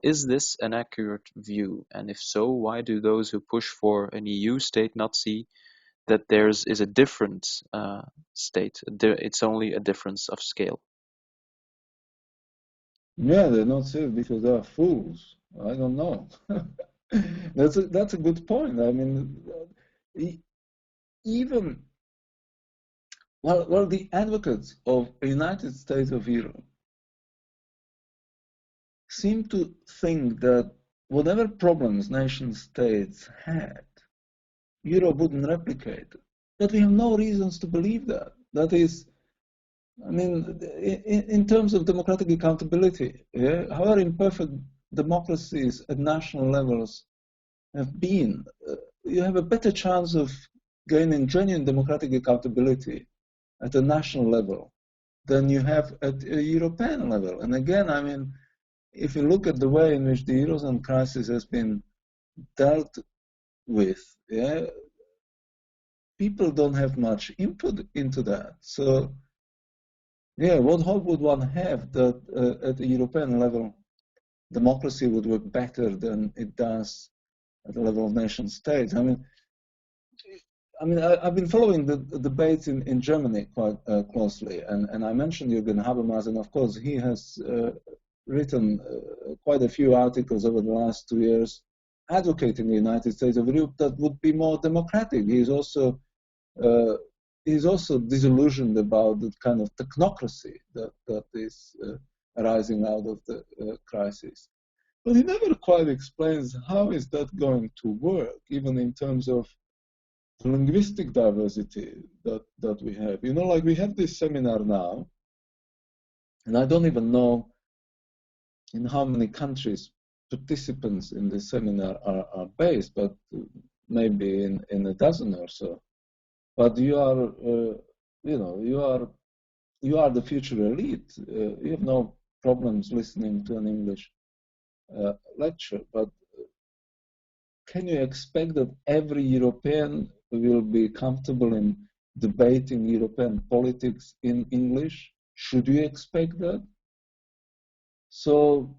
Is this an accurate view? And if so, why do those who push for an EU state not see that theirs is a different state? It's only a difference of scale. Yeah, they're not safe because they are fools. I don't know. That's a good point. I mean, even the advocates of a United States of Europe seem to think that whatever problems nation states had, Europe wouldn't replicate. But we have no reasons to believe that. That is, I mean, in terms of democratic accountability, yeah, however imperfect democracies at national levels have been, you have a better chance of gaining genuine democratic accountability at a national level than you have at a European level. And again, I mean, if you look at the way in which the Eurozone crisis has been dealt with, yeah, people don't have much input into that. So, yeah, what hope would one have that at the European level, democracy would work better than it does at the level of nation states? I've been following the debates in Germany quite closely, and I mentioned Jürgen Habermas, and of course he has written quite a few articles over the last 2 years advocating the United States of Europe that would be more democratic. He's also disillusioned about the kind of technocracy that is arising out of the crisis. But he never quite explains how is that going to work, even in terms of the linguistic diversity that we have. You know, like we have this seminar now, and I don't even know in how many countries participants in this seminar are based, but maybe in a dozen or so. But you are, you are the future elite. You have no problems listening to an English lecture, but can you expect that every European will be comfortable in debating European politics in English? Should you expect that? So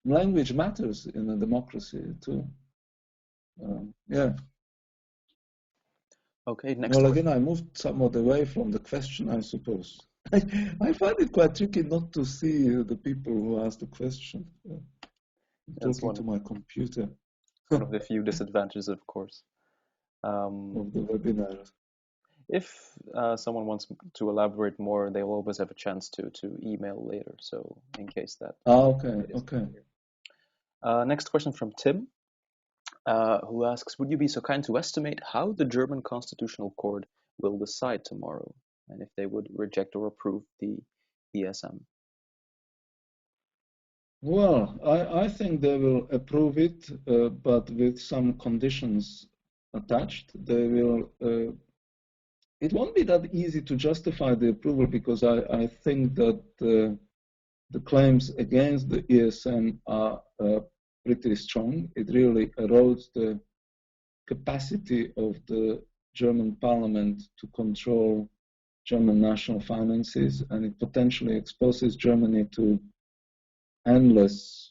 language matters in a democracy too. Yeah. Okay, next Well, question. again, I moved somewhat away from the question, I suppose. I find it quite tricky not to see the people who ask the question. I'm talking to my computer. One of the few disadvantages, of course. Of the webinar. If someone wants to elaborate more, they'll always have a chance to email later. So in case that. Okay. Next question from Tim, who asks, would you be so kind to estimate how the German Constitutional Court will decide tomorrow, and if they would reject or approve the ESM? Well, I think they will approve it, but with some conditions attached. They will. It won't be that easy to justify the approval because I think that the claims against the ESM are pretty strong. It really erodes the capacity of the German parliament to control German national finances, and it potentially exposes Germany to endless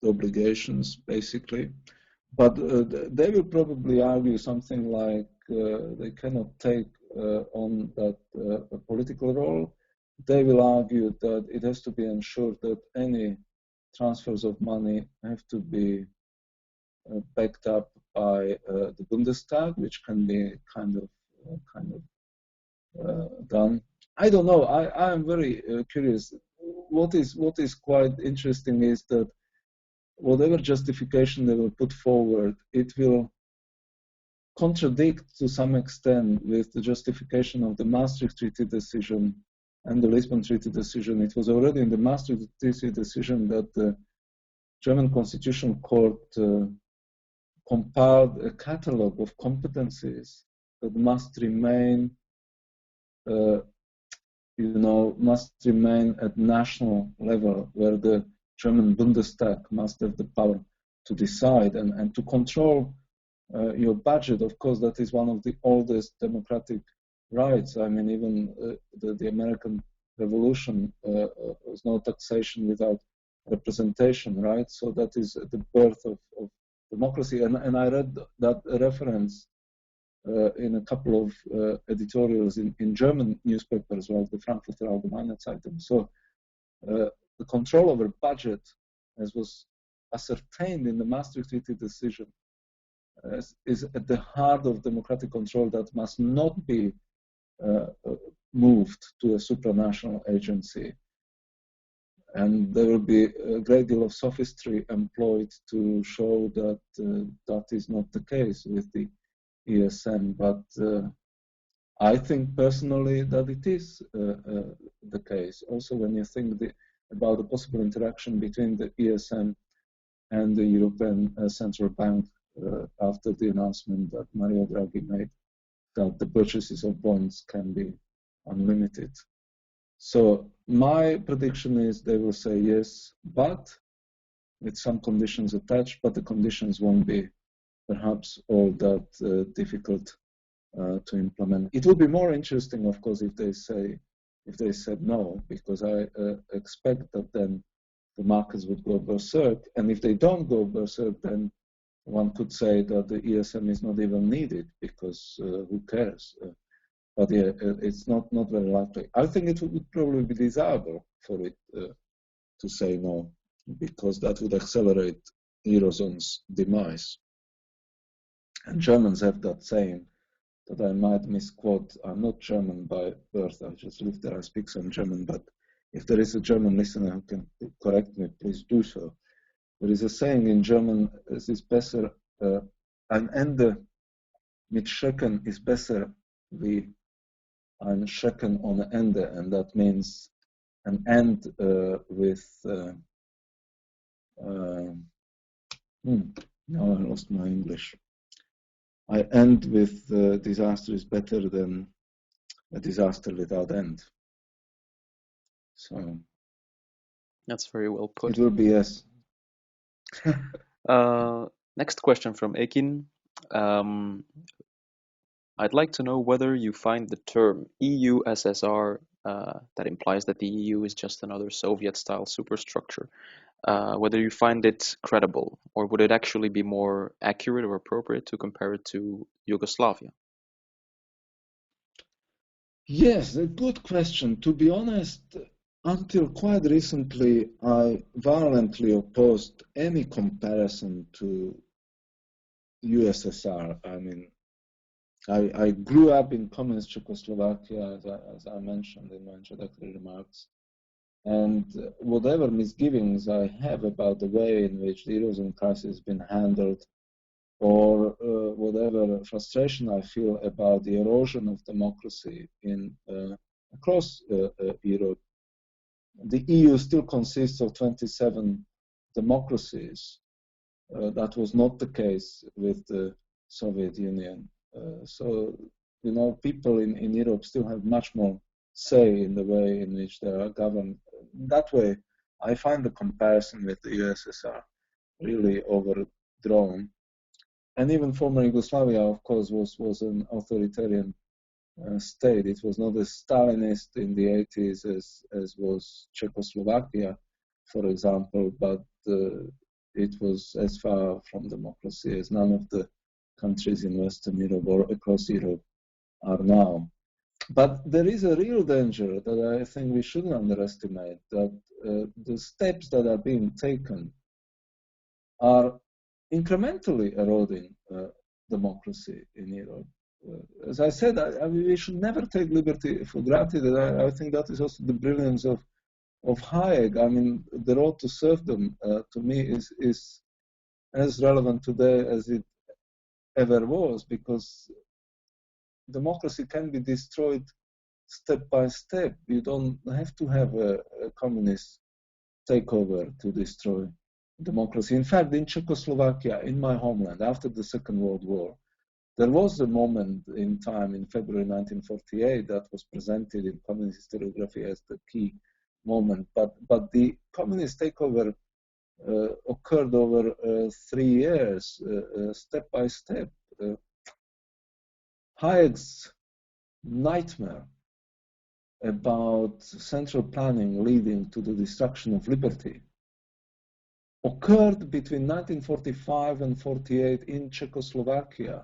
obligations, basically. But they will probably argue something like they cannot take on that political role. They will argue that it has to be ensured that any transfers of money have to be backed up by the Bundestag, which can be kind of done I don't know. I am very curious. What is quite interesting is that whatever justification they will put forward, it will contradict to some extent with the justification of the Maastricht Treaty decision and the Lisbon Treaty decision. It was already in the Maastricht Treaty decision that the German Constitutional Court compiled a catalogue of competencies that must remain, must remain at national level, where the German Bundestag must have the power to decide and to control your budget. Of course, that is one of the oldest democratic rights. I mean, even the American Revolution was no taxation without representation, right? So that is the birth of democracy. And I read that reference in a couple of editorials in German newspapers, like the Frankfurter Allgemeine Zeitung. So the control over budget, as was ascertained in the Maastricht Treaty decision, is at the heart of democratic control that must not be moved to a supranational agency. And there will be a great deal of sophistry employed to show that that is not the case with the ESM. But I think personally that it is the case. Also, when you think about the possible interaction between the ESM and the European Central Bank after the announcement that Mario Draghi made that the purchases of bonds can be unlimited. So my prediction is they will say yes, but with some conditions attached, but the conditions won't be perhaps all that difficult to implement. It will be more interesting, of course, if they said no, because I expect that then the markets would go berserk. And if they don't go berserk, then one could say that the ESM is not even needed, because who cares? But yeah, it's not very likely. I think it would probably be desirable for it to say no, because that would accelerate Eurozone's demise. And Germans have that saying that I might misquote. I'm not German by birth. I just live there. I speak some German. But if there is a German listener who can correct me, please do so. There is a saying in German, es ist besser, ein Ende mit Schrecken ist besser wie ein Schrecken ohne Ende. And that means an end with... now I lost my English. I end with disaster is better than a disaster without end. So that's very well put. It will be yes. Next question from Ekin. I'd like to know whether you find the term EU-SSR, that implies that the EU is just another Soviet-style superstructure, whether you find it credible, or would it actually be more accurate or appropriate to compare it to Yugoslavia? Yes, a good question. To be honest, until quite recently, I violently opposed any comparison to USSR. I mean, I grew up in communist Czechoslovakia, as I mentioned in my introductory remarks. And whatever misgivings I have about the way in which the Eurozone crisis has been handled, or whatever frustration I feel about the erosion of democracy across Europe, the EU still consists of 27 democracies. That was not the case with the Soviet Union. So, people in Europe still have much more say in the way in which they are governed. That way, I find the comparison with the USSR really overdrawn. And even former Yugoslavia, of course, was an authoritarian state. It was not as Stalinist in the 80s as was Czechoslovakia, for example, but it was as far from democracy as none of the countries in Western Europe or across Europe are now. But there is a real danger that I think we shouldn't underestimate, that the steps that are being taken are incrementally eroding democracy in Europe. as I said, we should never take liberty for granted. And I think that is also the brilliance of Hayek. I mean, the road to serfdom, to me, is as relevant today as it ever was, because democracy can be destroyed step by step. You don't have to have a communist takeover to destroy democracy. In fact, in Czechoslovakia, in my homeland, after the Second World War, there was a moment in time in February 1948 that was presented in communist historiography as the key moment. But the communist takeover occurred over 3 years, step by step. Hayek's nightmare about central planning leading to the destruction of liberty occurred between 1945 and 48 in Czechoslovakia.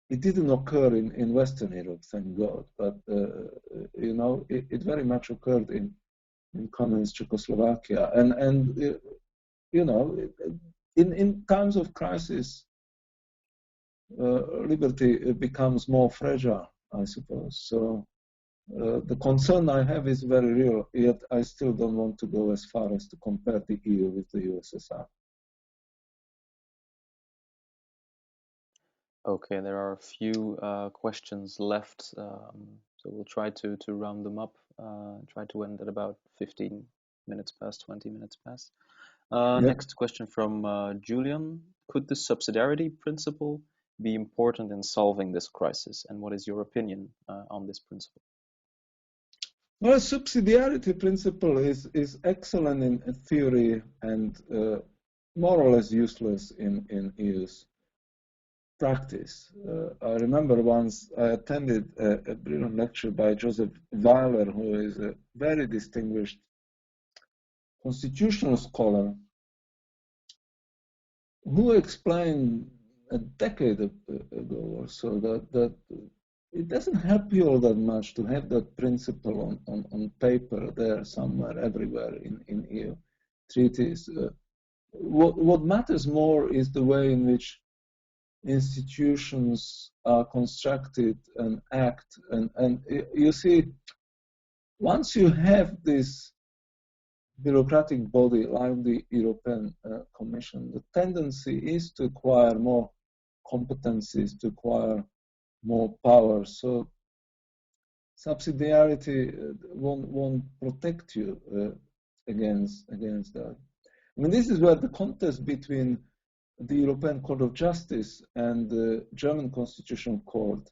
It didn't occur in Western Europe, thank God, but you know, it very much occurred in communist Czechoslovakia. And you know, in times of crisis, liberty becomes more fragile, I suppose. So the concern I have is very real, yet I still don't want to go as far as to compare the EU with the USSR. Okay, there are a few questions left, so we'll try to round them up. Try to end at about 15 minutes past, 20 minutes past. Yep. Next question from Julian. Could the subsidiarity principle be important in solving this crisis? And what is your opinion on this principle? Well, subsidiarity principle is excellent in theory and more or less useless in use practice. I remember once I attended a brilliant lecture by Joseph Weiler, who is a very distinguished constitutional scholar, who explained a decade ago or so that it doesn't help you all that much to have that principle on paper there somewhere, everywhere in EU treaties. What matters more is the way in which institutions are constructed and act. And you see, once you have this bureaucratic body like the European Commission, the tendency is to acquire more competencies, to acquire more power. So subsidiarity won't protect you against that. I mean, this is where the contest between the European Court of Justice and the German Constitutional Court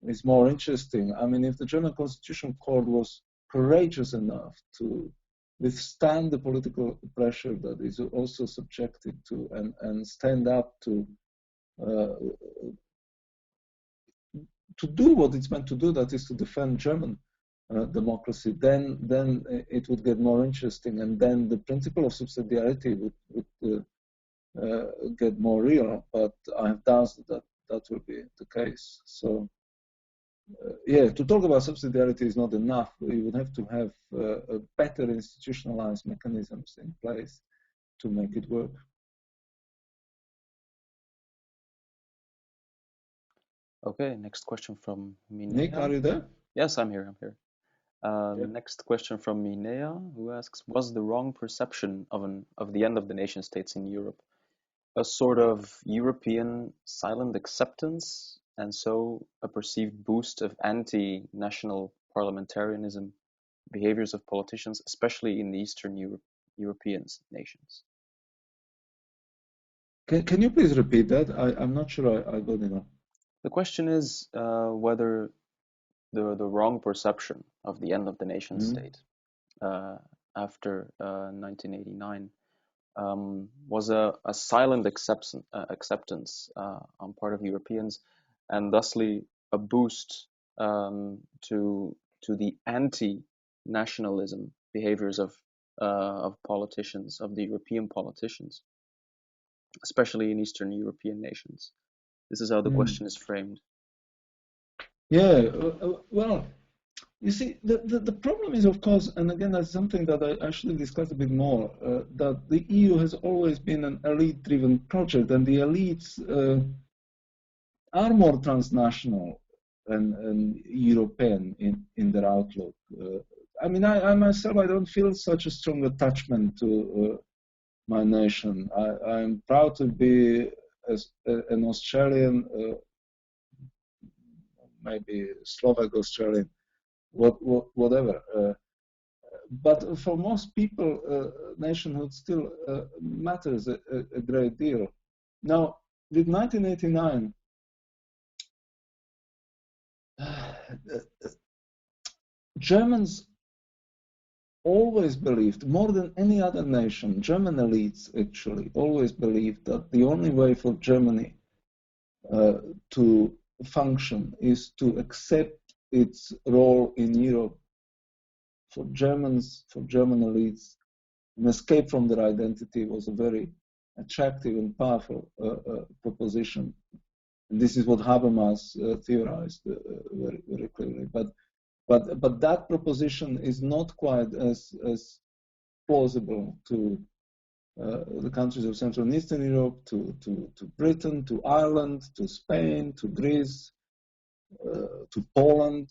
is more interesting. I mean, if the German Constitutional Court was courageous enough to withstand the political pressure that is also subjected to and stand up to do what it's meant to do, that is to defend German democracy, then it would get more interesting, and then the principle of subsidiarity would get more real, but I have doubts that will be the case. So, yeah, to talk about subsidiarity is not enough. We would have to have better institutionalized mechanisms in place to make it work. Okay, next question from Minea. Nick, are you there? Yes, I'm here. Next question from Minea, who asks, was the wrong perception of the end of the nation states in Europe a sort of European silent acceptance, and so a perceived boost of anti-national parliamentarianism behaviors of politicians, especially in the Eastern European nations? Can you please repeat that? I'm not sure I got enough. The question is whether the wrong perception of the end of the nation state after 1989 was a silent acceptance on part of Europeans, and thusly a boost to the anti-nationalism behaviors of politicians, of the European politicians, especially in Eastern European nations. This is how the question is framed. Yeah, well, you see, the problem is, of course, and again, that's something that I actually discussed a bit more, that the EU has always been an elite-driven project, and the elites are more transnational and European in their outlook. I mean, I myself, I don't feel such a strong attachment to my nation. I'm proud to be an Australian, maybe Slovak Australian, whatever. But for most people, nationhood still matters a great deal. Now, with 1989, Germans always believed, more than any other nation, German elites actually always believed that the only way for Germany to function is to accept its role in Europe. For Germans, for German elites, an escape from their identity was a very attractive and powerful proposition. And this is what Habermas theorized very, very clearly. But that proposition is not quite as plausible to the countries of Central and Eastern Europe, to Britain, to Ireland, to Spain, to Greece, to Poland.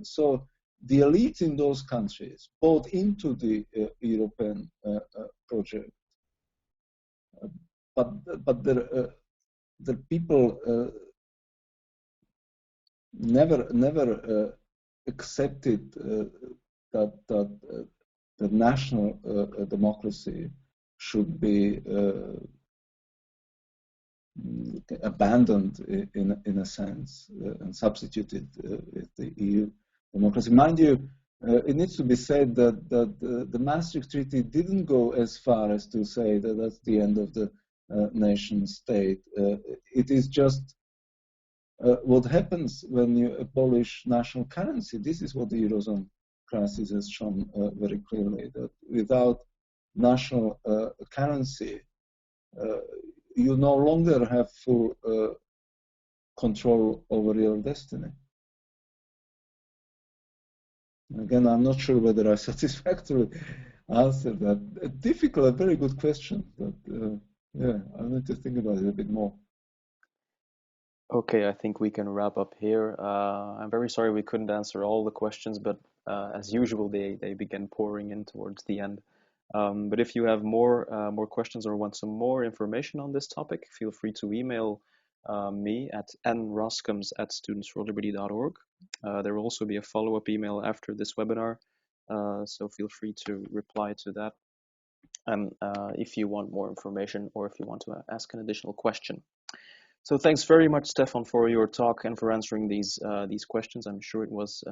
So the elite in those countries bought into the European project, but the people never accepted that the national democracy should be abandoned in a sense and substituted with the EU democracy. Mind you, it needs to be said that the Maastricht Treaty didn't go as far as to say that that's the end of the nation state. It is just what happens when you abolish national currency. This is what the Eurozone crisis has shown very clearly, that without national currency, you no longer have full control over your destiny. Again, I'm not sure whether I satisfactorily answered that. A difficult, very good question, but yeah, I need to think about it a bit more. Okay, I think we can wrap up here. I'm very sorry we couldn't answer all the questions, but as usual, they began pouring in towards the end. But if you have more questions or want some more information on this topic, feel free to email me at nroskams@studentsforliberty.org. There will also be a follow-up email after this webinar, so feel free to reply to that. And if you want more information or if you want to ask an additional question. So thanks very much, Stefan, for your talk and for answering these questions. I'm sure it was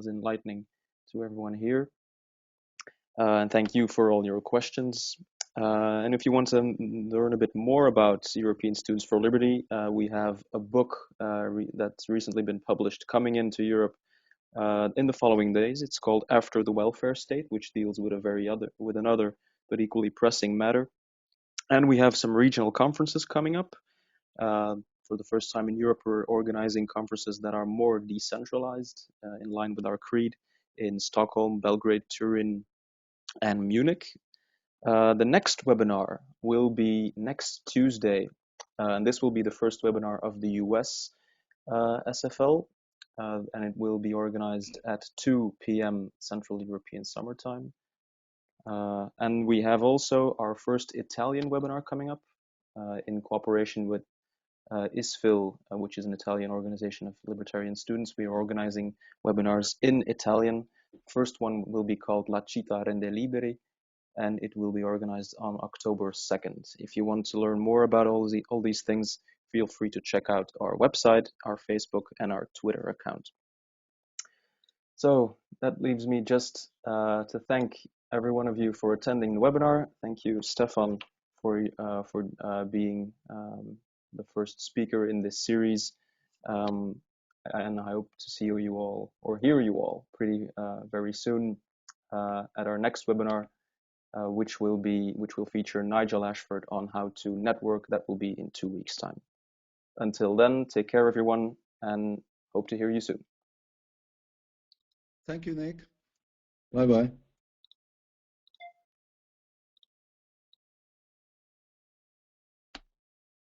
enlightening to everyone here. And thank you for all your questions. And if you want to learn a bit more about European Students for Liberty, we have a book that's recently been published coming into Europe in the following days. It's called After the Welfare State, which deals with another but equally pressing matter. And we have some regional conferences coming up. For the first time in Europe, we're organizing conferences that are more decentralized, in line with our creed, in Stockholm, Belgrade, Turin, and Munich. The next webinar will be next Tuesday, and this will be the first webinar of the US SFL, and it will be organized at 2 p.m. Central European Summertime. And we have also our first Italian webinar coming up in cooperation with ISFIL, which is an Italian organization of libertarian students. We are organizing webinars in Italian. First one will be called La Città Rende Liberi, and it will be organized on October 2nd. If you want to learn more about all these things, feel free to check out our website, our Facebook, and our Twitter account. So that leaves me just to thank every one of you for attending the webinar. Thank you, Stefan, for being the first speaker in this series. And I hope to see you all or hear you all very soon at our next webinar, which will feature Nigel Ashford on how to network. That will be in 2 weeks' time. Until then, take care, everyone, and hope to hear you soon. Thank you, Nick. Bye-bye.